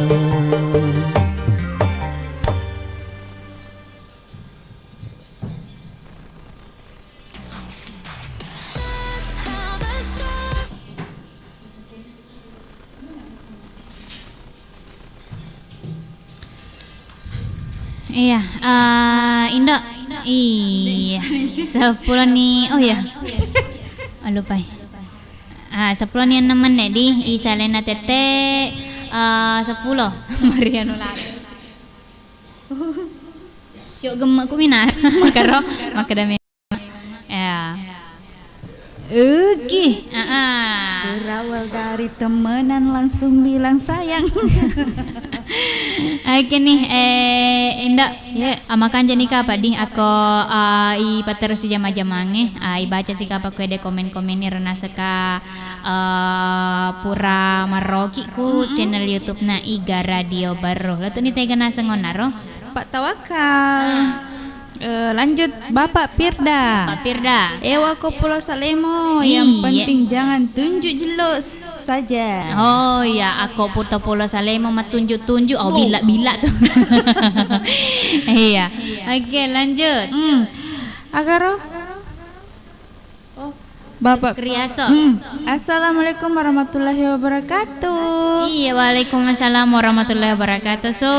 Speaker 1: Iya, Indo. Iya, 10 nih. Oh ya. Lupa. 10 nih nemen di Isalena Tete 10 Mariano lagi. Syok gemak ku mina. Makaro makadami. Ya. Oke.
Speaker 2: Berawal dari temenan langsung bilang sayang.
Speaker 1: Oke nih, Indah, makan jadi apa di aku i pater si jama-jamange, i baca si apa ku ada komen-komen ni rena seka pura maroki ku channel YouTube na Iga Radio Baru. Lalu ni tega nasa ngonaro?
Speaker 2: Pak Tawakal. Lanjut Bapak Pirda.
Speaker 1: Bapak Pirda.
Speaker 2: Ewa ko Pulau Salemo. Yang penting jangan tunjuk jelos saja.
Speaker 1: Oh ya, aku Pulau Salemo matunjuk-tunjuk. Oh bila-bila tuh. Iya. Oke, lanjut.
Speaker 2: Agaro. Bapak
Speaker 1: Kriaso.
Speaker 2: Assalamualaikum warahmatullahi wabarakatuh.
Speaker 1: Iya, waalaikumsalam warahmatullahi wabarakatuh. So,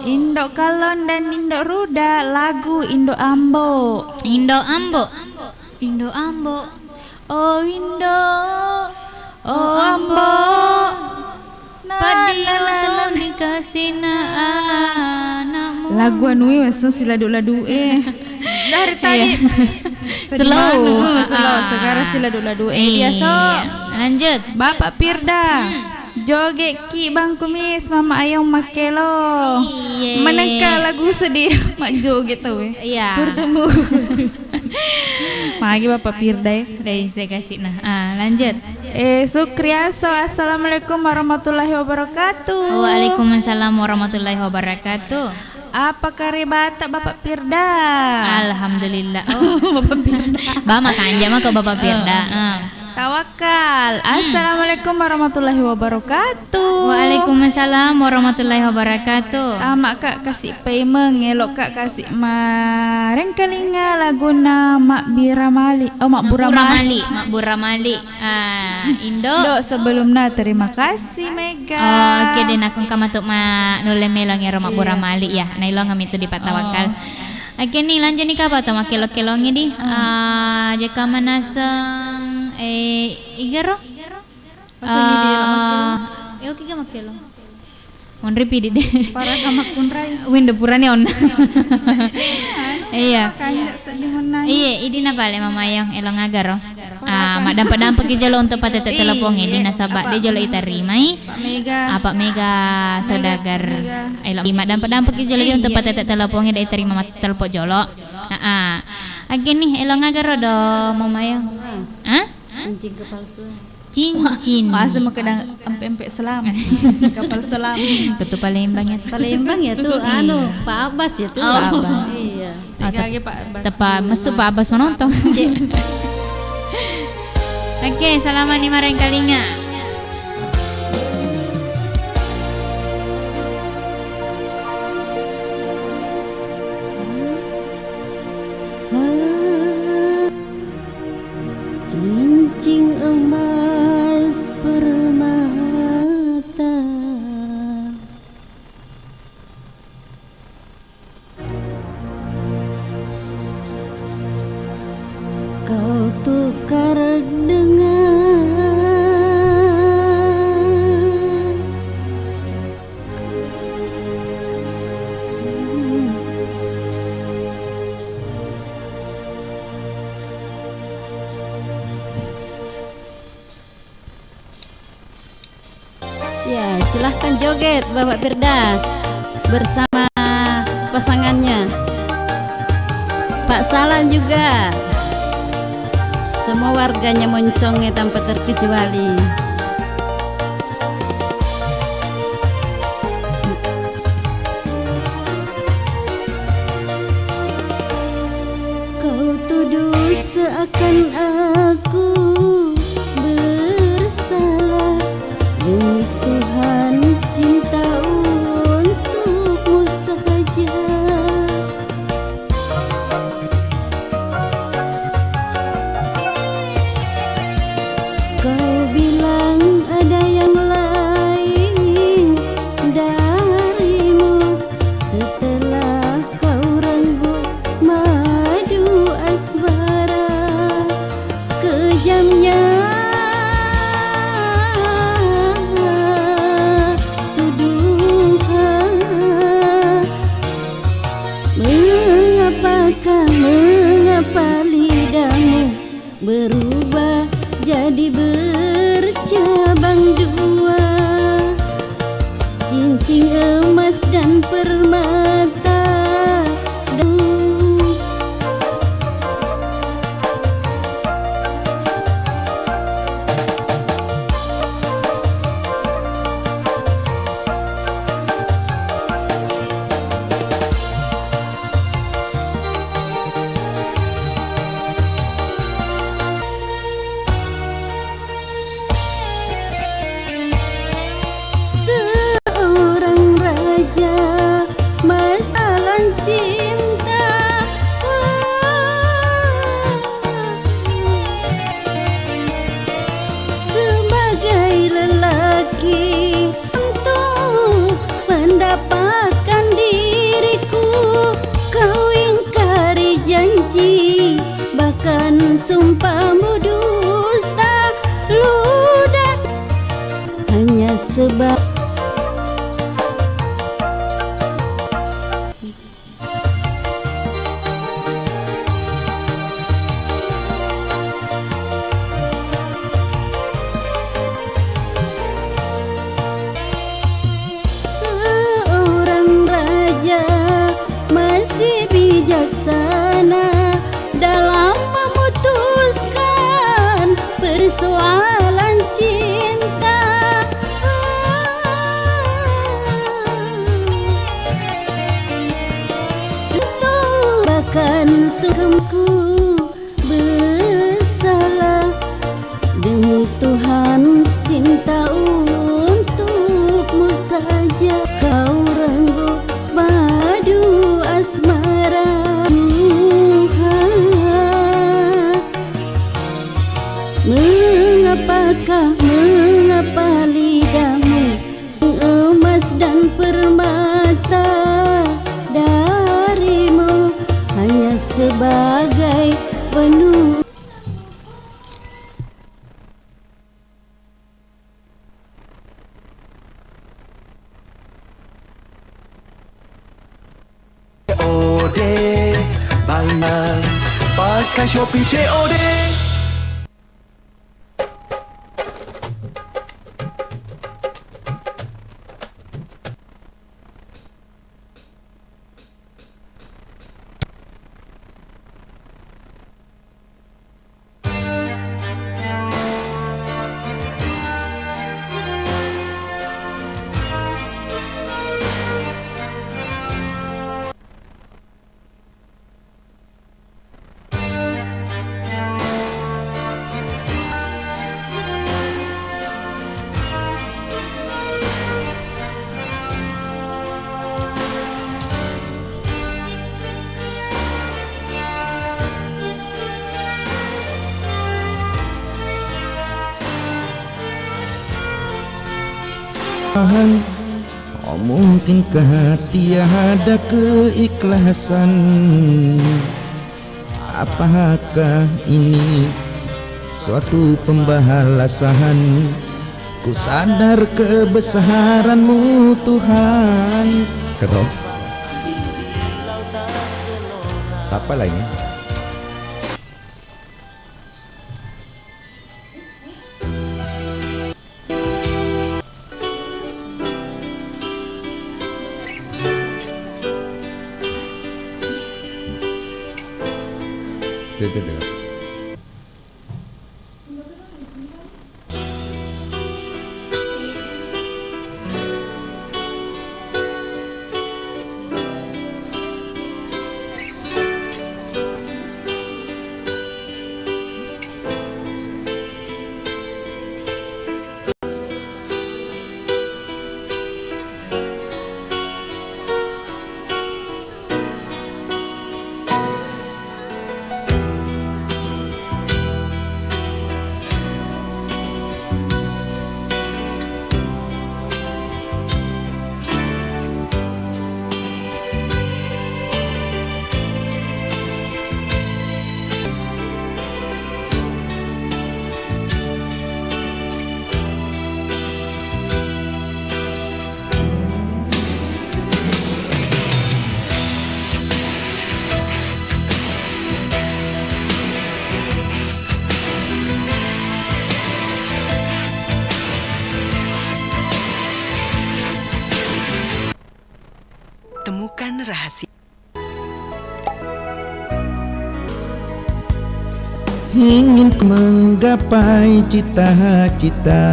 Speaker 2: Indo Kalon dan Indo Ruda lagu Indo Ambo.
Speaker 1: Indo Ambo. Indo Ambo.
Speaker 2: Oh Indo. Oh Ambo.
Speaker 1: Padilah dikasih anakmu.
Speaker 2: Lagu anu wes siladu-ladu dari tadi.
Speaker 1: Slow.
Speaker 2: Sekarang siladu-ladu biasa.
Speaker 1: Lanjut.
Speaker 2: Bapak Pirda. Joget ki Bang Kumis Mama Ayong Makelo. Menengka lagu sedih mak joget tuh.
Speaker 1: Iya.
Speaker 2: Bertemu. Magi Bapak Pirda.
Speaker 1: Dari saya kasih lanjut.
Speaker 2: Sukriaso. Assalamualaikum warahmatullahi wabarakatuh.
Speaker 1: Waalaikumsalam warahmatullahi wabarakatuh.
Speaker 2: Apa karibata Bapak Pirda?
Speaker 1: Alhamdulillah. Bapak Pirda. Bama kanja mah ke Bapak Pirda.
Speaker 2: Tawakal. Assalamualaikum warahmatullahi wabarakatuh.
Speaker 1: Waalaikumsalam warahmatullahi wabarakatuh.
Speaker 2: Tamak kak kasih payment elok kak kasih mareng kalinga laguna Mak Biramali. Oh Mak Buramali.
Speaker 1: Mak Buramali. Indo.
Speaker 2: Sebelumnya terima kasih Mega.
Speaker 1: Oke den aku kamatuk ma nule melong ya Mak Buramali ya. Nailong kami itu di Patawakal. Oke nih lanjut nih kabar tuh makelo-kelongnya di jika manaseng igero ilo kiga makelo on repeat deh
Speaker 2: para kamak kunrai
Speaker 1: window purane on iya iya idi na pale mama yang elo ngagaro mak dampak jalo untuk patete telepon ini nasabak de jalo itarimai apa mega saudagar elo mak dampak jalo untuk patete telepon de iterima telepon jolo agen nih elo ngagaro do mama yang
Speaker 21: cincin kepalsuan.
Speaker 1: Cincin.
Speaker 2: Masa mau kedang empe selam. Kapal selam.
Speaker 1: Betul Palembang ya.
Speaker 21: Palembang ya tuh Pak Abbas ya tuh.
Speaker 1: Pak Abbas.
Speaker 21: Iya.
Speaker 2: Pak Abbas.
Speaker 1: Tepat mesum Pak Abbas menonton. Oke, salaman lima reng kalinga.
Speaker 21: Cincin emas permata, kau tukar dengan ya, silahkan joget Bapak Pirda bersama pasangannya Pak Salan juga.
Speaker 4: semua warganya Monconge tanpa terkecuali. Kau tuduh seakan aku bersalah, demi Tuhan cinta untukmu saja. Kau bilang ada yang lain darimu, setelah kau renggut madu asmara. Kejamnya tuduhan, mengapa lidahmu berubah jadi bercabang dua, cincin emas dan permata. Seorang raja masalah cinta, sebagai lelaki untuk mendapatkan diriku, kau ingkari janji, bahkan sumpahmu dusta ludah, hanya sebab seorang raja masih bijaksana dalam memutuskan persoalan cinta. Bahkan sukemku bersalah, demi Tuhan cinta untukmu saja. Kau renggut madu asmara. Mengapa lidahmu emas dan permata, darimu hanya sebagai penuh.
Speaker 5: COD bayar pakai Shopee COD. Oh, mungkinkah tiada keikhlasan? Apakah ini suatu pembalasan? Ku sadar kebesaran-Mu Tuhan. Ketom. Siapa lagi? ingin menggapai cita-cita.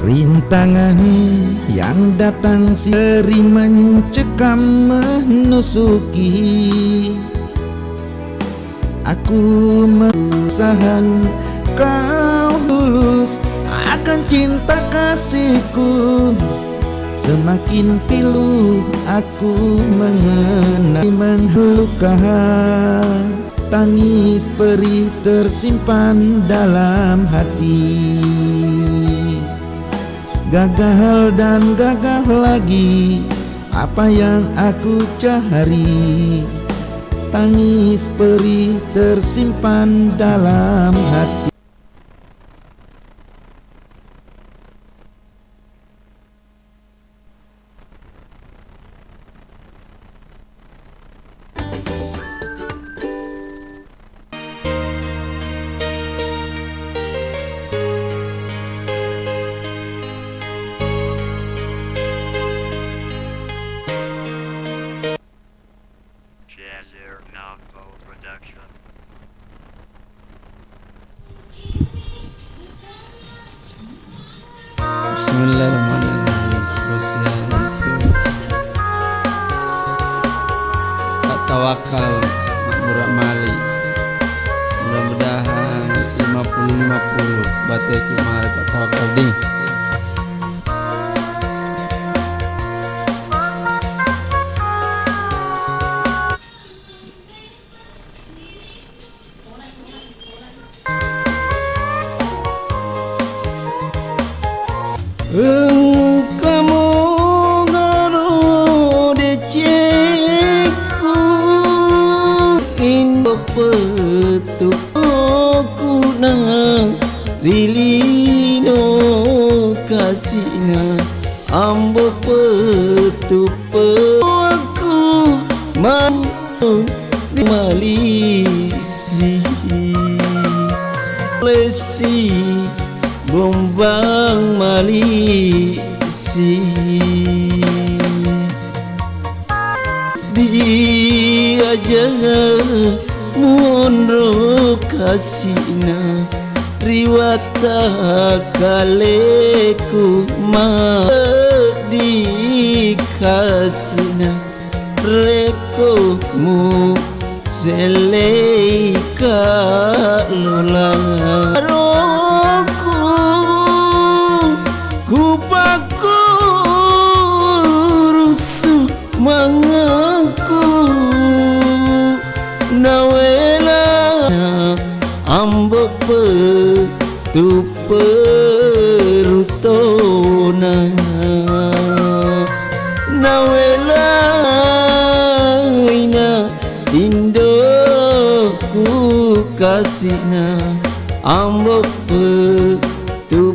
Speaker 5: Rintangan yang datang sering mencekam menusuki. Aku mengusahakan kau tulus akan cinta kasihku. Semakin pilu aku mengenai mengluka, tangis perih tersimpan dalam hati. Gagal dan gagal lagi apa yang aku cari. Tangis perih tersimpan dalam hati.
Speaker 9: Bismillahirrahmanirrahim. Spesial untuk Pak Tawakal Makmurat Mali. Mudah-mudahan 50-50 batik kemarin Pak Tawakal di
Speaker 5: kamu ngaro deceku indo petu aku nang rilino kasina ambo petu aku mau di Malisi lesi Bombang Malisi dia jangan munro kasina riwata kaleku ma di kasina reko mu selei kalolang kupaku rusuh mengaku nawela ambo petu perutona nawela ina indo ku kasina ambo petu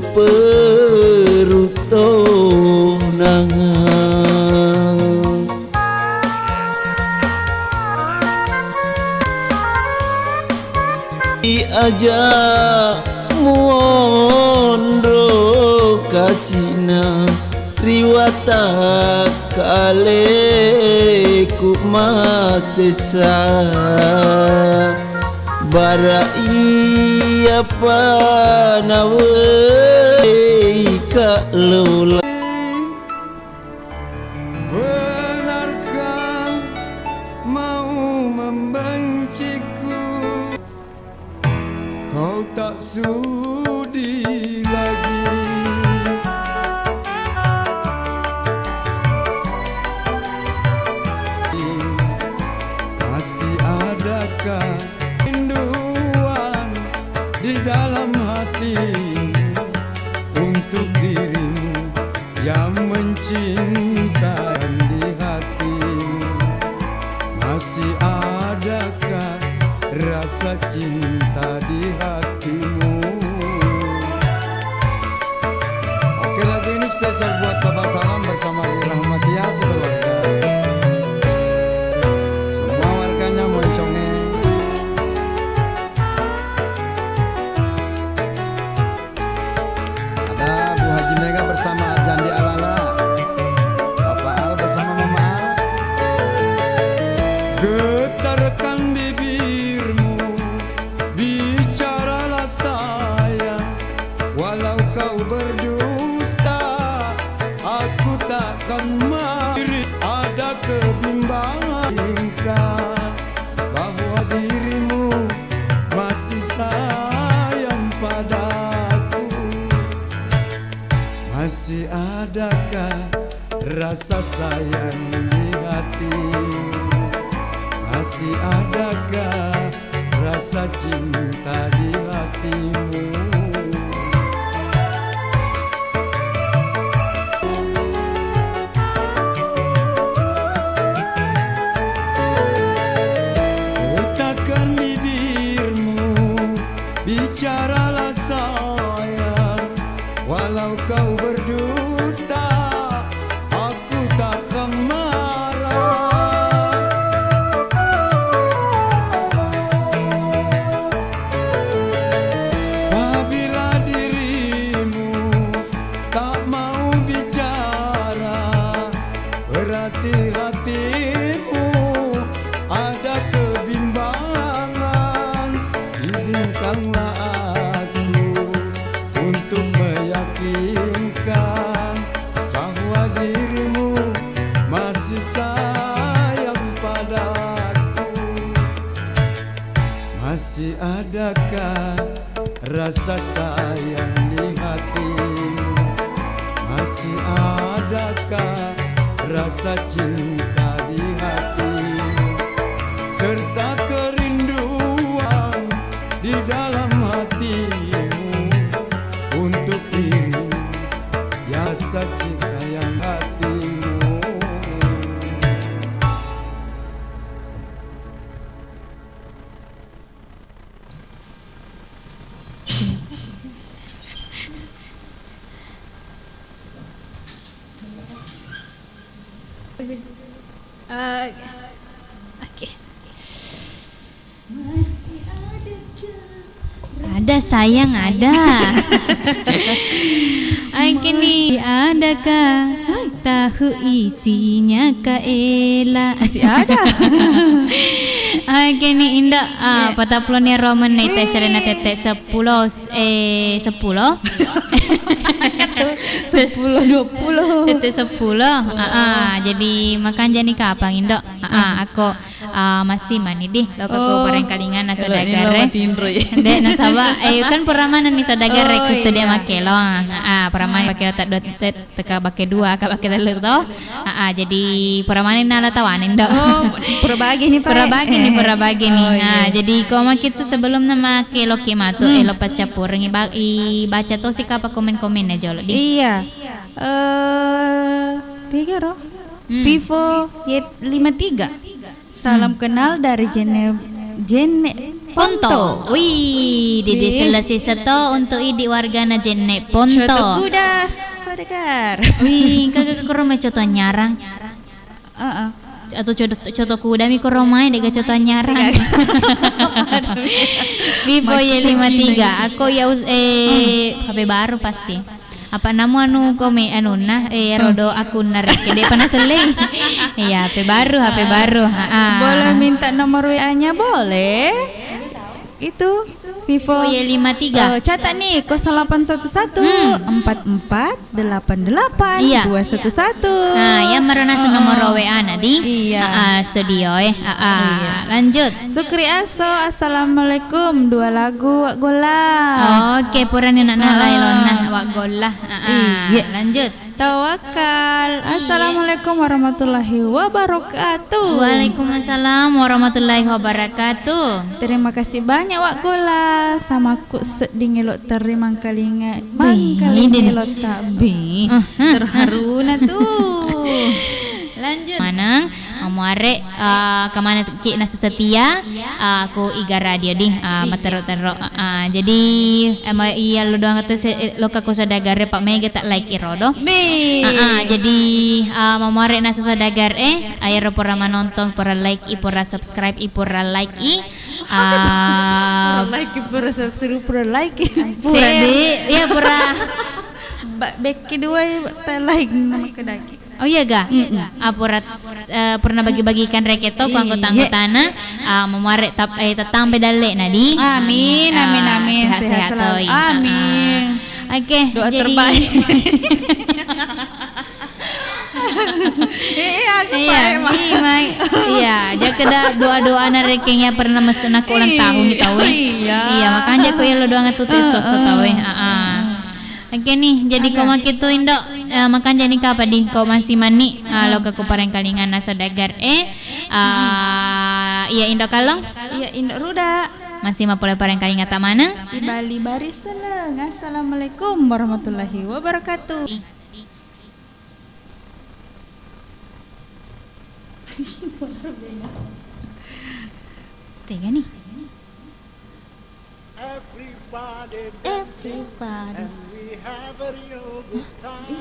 Speaker 5: aja muondro kasina riwata kaleku masesa bara iya panawe kalola.
Speaker 19: Benarkah mau membenciku? Kau tak sudi lagi. Masih adakah rinduan di dalam hati untuk dirimu yang mencinta di hati? Masih adakah rasa cinta di hatimu? Oke, lagu ini spesial buat Bapak Salam bersama Bu Rahmatia sekeluarga. Semua warganya monconge. Ada Bu Haji Mega bersama Jandi Alala, Bapak Al bersama Mama Al.
Speaker 5: dirimu masih sayang padaku? Masih adakah rasa sayang di hatimu? Masih adakah rasa cinta di hatimu? Letakkan bibirmu, bicaralah sayang. Walau kau berdusta, aku takkan marah. Apabila dirimu tak mau bicara, berarti hatimu ada kebimbangan. Izinkanlah aku untuk meyakinkan bahwa dirimu masih sayang padaku. Masih adakah rasa sayang di hatimu? Masih adakah rasa cinta di hatimu? Serta kerinduan di dalam hatimu untuk dirimu, ya sayang hatimu.
Speaker 1: Oke. Ada sayang ada. Oke nih, adakah tahu isinya kaela?
Speaker 2: Masih ada.
Speaker 1: Oke nih Indah, pataplonia Roman nih teh Serena tete 10 10 10 20 tete 10. Jadi makan jani kapang Indo. Aku masih mani di lo aku bareng kalingan nasa dagare. Dek nasaba kan peramanan ni sadagare kusto dia makelong. Peramanan pakai tak dua teka pakai dua ka pakai telu to. Jadi peramanan nala tawanin do.
Speaker 2: Purabagi nih Pak.
Speaker 1: Purabagi nih. Jadi kau mak itu sebelum nama ke loki matu lo pacapur baca to si kapa komen-komen aja lo di.
Speaker 2: Iya. 3 roh. Vivo Y53. Salam kenal dari Jene
Speaker 1: Ponto. Wih, Dede selesai satu untuk idi wargana Jene Ponto.
Speaker 2: Coto kudas, saudara.
Speaker 1: Wih, kagak ke rumah coto nyarang. Atau coto kuda mi ke rumah dega coto nyarang. Vivo Y53. Aku ya HP baru pasti. Apa nama kome rodo aku narik dia panas selai. Iya, HP baru.
Speaker 2: Boleh minta nomor WA-nya boleh? Itu Vivo
Speaker 1: Y53.
Speaker 2: Catat nih 0811 4488 211.
Speaker 1: Ya merana nomor WA nadi.
Speaker 2: Iya.
Speaker 1: Studio lanjut.
Speaker 2: Sukri Aso, assalamualaikum. 2 lagu wak gola.
Speaker 1: Oke, purani nak nalai lona wak gola. Lanjut.
Speaker 2: Tawakal. Assalamualaikum warahmatullahi wabarakatuh.
Speaker 1: Waalaikumsalam warahmatullahi wabarakatuh.
Speaker 2: Terima kasih banyak wak gola sama ku seding elok terima kalinga. Mangkali elok tabi. Terharu na tuh.
Speaker 1: Lanjut. Manang amuare kemana ki nasa setia aku iga radio di matero-tero. Jadi iya lo doang itu lo kaku sadagare Pak Mega tak like irodo. Jadi amuare nasa sadagar ayo pura menonton pura like pura subscribe pura like
Speaker 2: pura like pura subscribe pura like
Speaker 1: pura di ya pura
Speaker 2: back kedua like nama kedaki.
Speaker 1: Oh iya ga? Pernah bagi-bagikan reketo ku anggota-anggotana memarek tetang bedale nadi.
Speaker 2: Amin.
Speaker 1: Sehat-sehat selalu.
Speaker 2: Amin.
Speaker 1: Oke,
Speaker 2: doa
Speaker 1: jadi
Speaker 2: terbaik. Iya, aku pakai
Speaker 1: iya, jaga doa-doa narekengnya pernah masuk nak ulang tahun kita we. Iya, makanya aku ya lo doa ngatu tesos tahu we. Oke nih, jadi kau mak itu Indo makan jadi apa di kau masih mani lo ke kupareng kalingan nasodagar iya Indo kalong
Speaker 2: iya Indo ruda
Speaker 1: masih mapole pareng kalingan tak mana
Speaker 2: di Bali baris seneng. Assalamualaikum warahmatullahi wabarakatuh.
Speaker 1: Tega nih.
Speaker 2: Everybody and we have a real good time.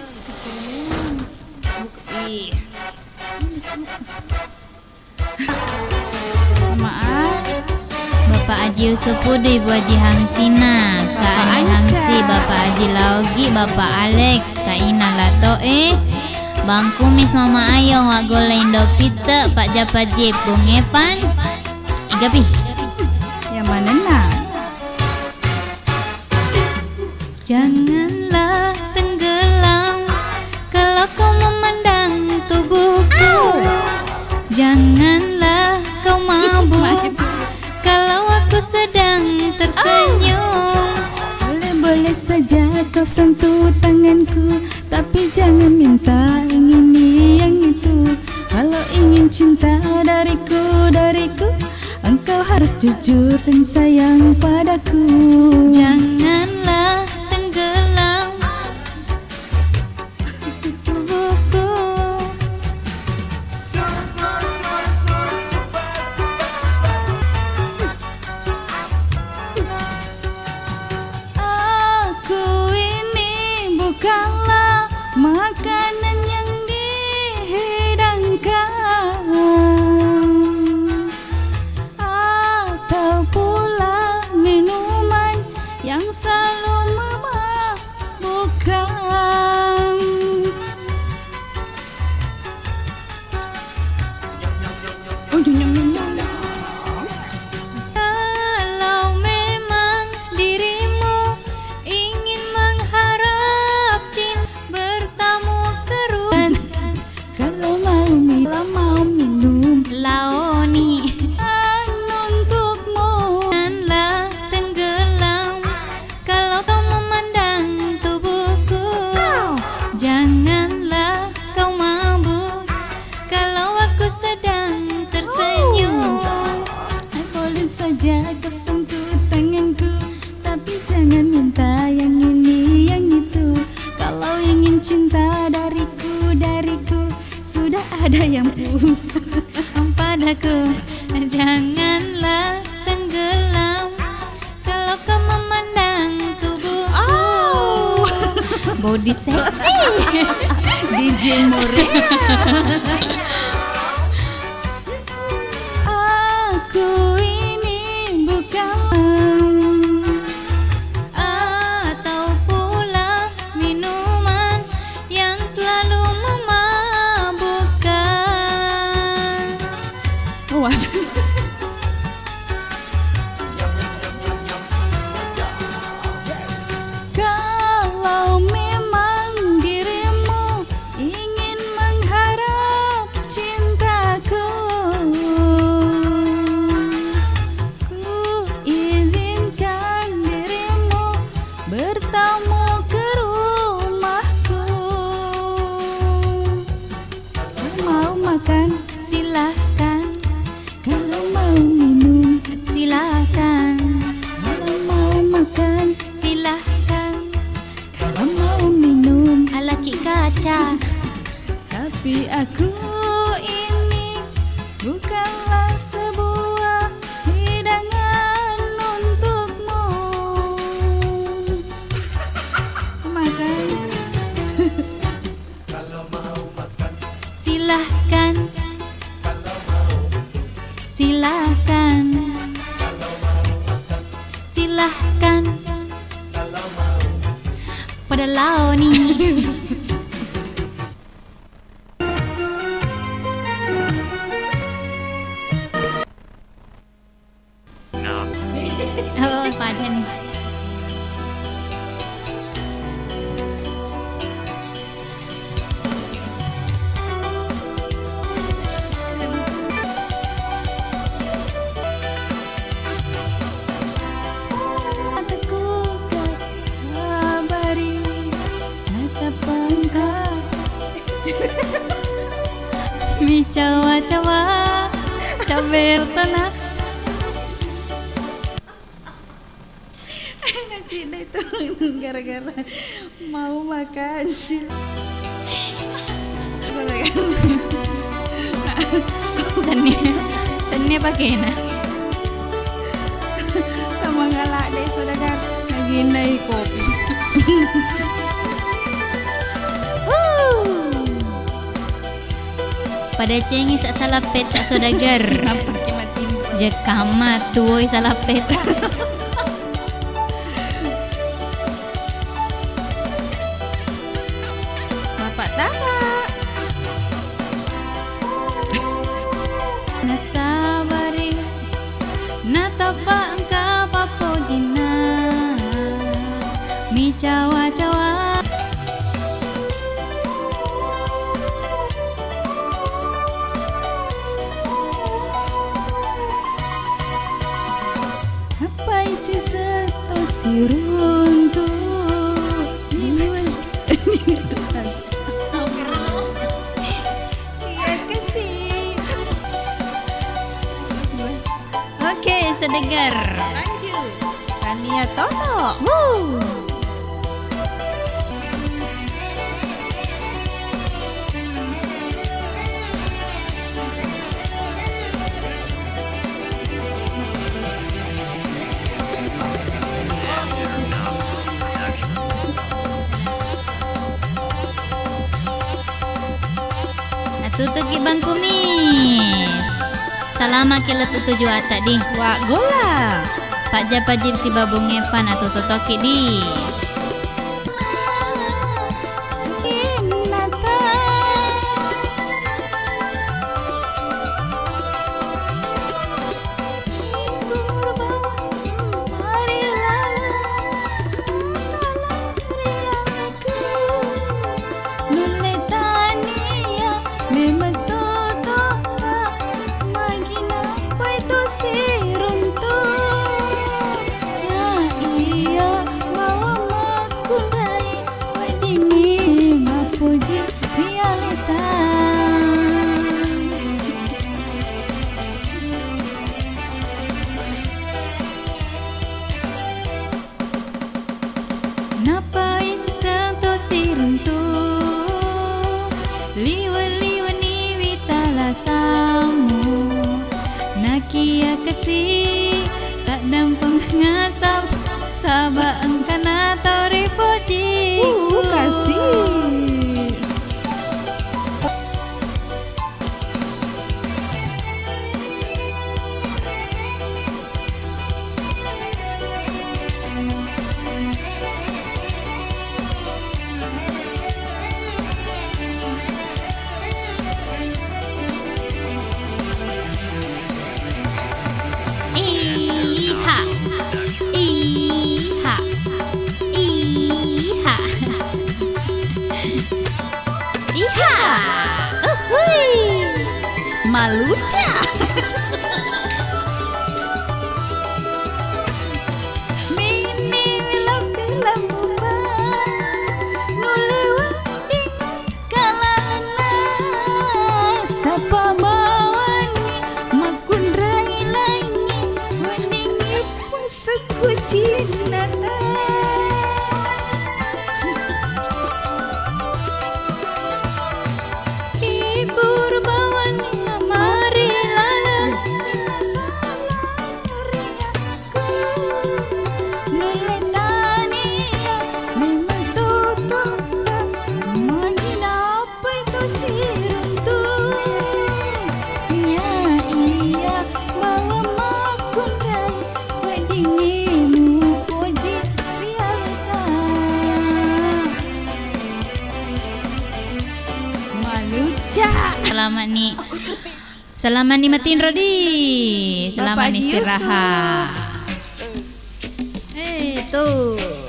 Speaker 2: Maaf
Speaker 1: Bapak Haji Usupudu, Ibu Haji Hamsina, Kak Ani Hamsi, Bapak Haji Laugi, Bapak Alex, Kak Ina Lato Bang Kumis, Mama Ayong, Wak Gola Indopita, Pak Japa J, Bung Evan Igapi
Speaker 2: yang mana nak?
Speaker 1: Janganlah tenggelam kalau kau memandang tubuhku. Janganlah kau mabuk kalau aku sedang tersenyum.
Speaker 2: Boleh saja kau sentuh tanganku, tapi jangan minta yang ini yang itu. Kalau ingin cinta dariku, engkau harus jujur dan sayang padaku.
Speaker 1: Janganlah tenggelam tubuhku.
Speaker 2: Aku ini bukanlah makanan yang dihidangkan atau pula minuman yang selalu memabukkan.
Speaker 1: Kalau memang dirimu ingin mengharap cinta bertamu keruan,
Speaker 2: Kalau mau minum
Speaker 1: laoni
Speaker 2: untukmu.
Speaker 1: janganlah tenggelam kalau kau memandang tubuhku. Janganlah kau mabuk kalau aku sedang tersenyum.
Speaker 2: Boleh saja kau sentuh tanganku, tapi jangan minta yang ini yang itu. Kalau ingin cinta dariku, sudah ada yang
Speaker 1: Padaku, janganlah tenggelam kalau kau memandang tubuhku. Body seksi
Speaker 2: DJ More. Aku ini bukan
Speaker 1: atau pula minuman yang selalu memabukkan.
Speaker 2: Kalau memang dirimu ingin mengharap cintaku, ku izinkan dirimu bertamu ke rumahku. Mau makan
Speaker 1: Silahkan,
Speaker 2: kalau mau minum,
Speaker 1: silahkan,
Speaker 2: kalau mau makan,
Speaker 1: silahkan.
Speaker 2: kalau mau minum.
Speaker 1: Alaki kaca,
Speaker 2: Tapi aku ini bukanlah sebuah hidangan untukmu. Makan.
Speaker 1: silahkan, silahkan, silahkan. Pada laoni. Oh, pada nih. cawa cabel tanah.
Speaker 2: Cina itu gara-gara mau makan sih.
Speaker 1: Tanya pakai na.
Speaker 2: Sama ngalak deh saudara lagi naik kopi.
Speaker 1: Pada cengi sak salapet tak saudagar. Jekama tuoi salapet.
Speaker 2: Bapak tamak.
Speaker 1: Nasabari natapa angka papojina mi cawa-cawa.
Speaker 2: Apa isi satu siruntu? Iya kasih.
Speaker 1: Oke, sedegar.
Speaker 2: Lanjut. Tania Toto.
Speaker 1: Tutuki bang kumis. Salama kila tutuju ata di.
Speaker 2: Wak gola.
Speaker 1: Pak Japajib si babung Evan atau tutoki di. Liwa-liwa ni witala samu nakia kasih tak dampang ngasam sabaan kana tori poji
Speaker 2: kasih.
Speaker 1: Iha, iha, iha, iha, uhui,
Speaker 2: Maluca. Mini film-film nulewati kalana sapa mawani makundrai langi waningi pasaku cinana.
Speaker 1: hibur bawan mari lala
Speaker 2: Nuletania memang tutup makin apa itu siruntu. Iya iya bawa makundai wedingimu puji realita. Maluca.
Speaker 1: Selamat nih matiin Rodi. Selamat istirahat. Tuh.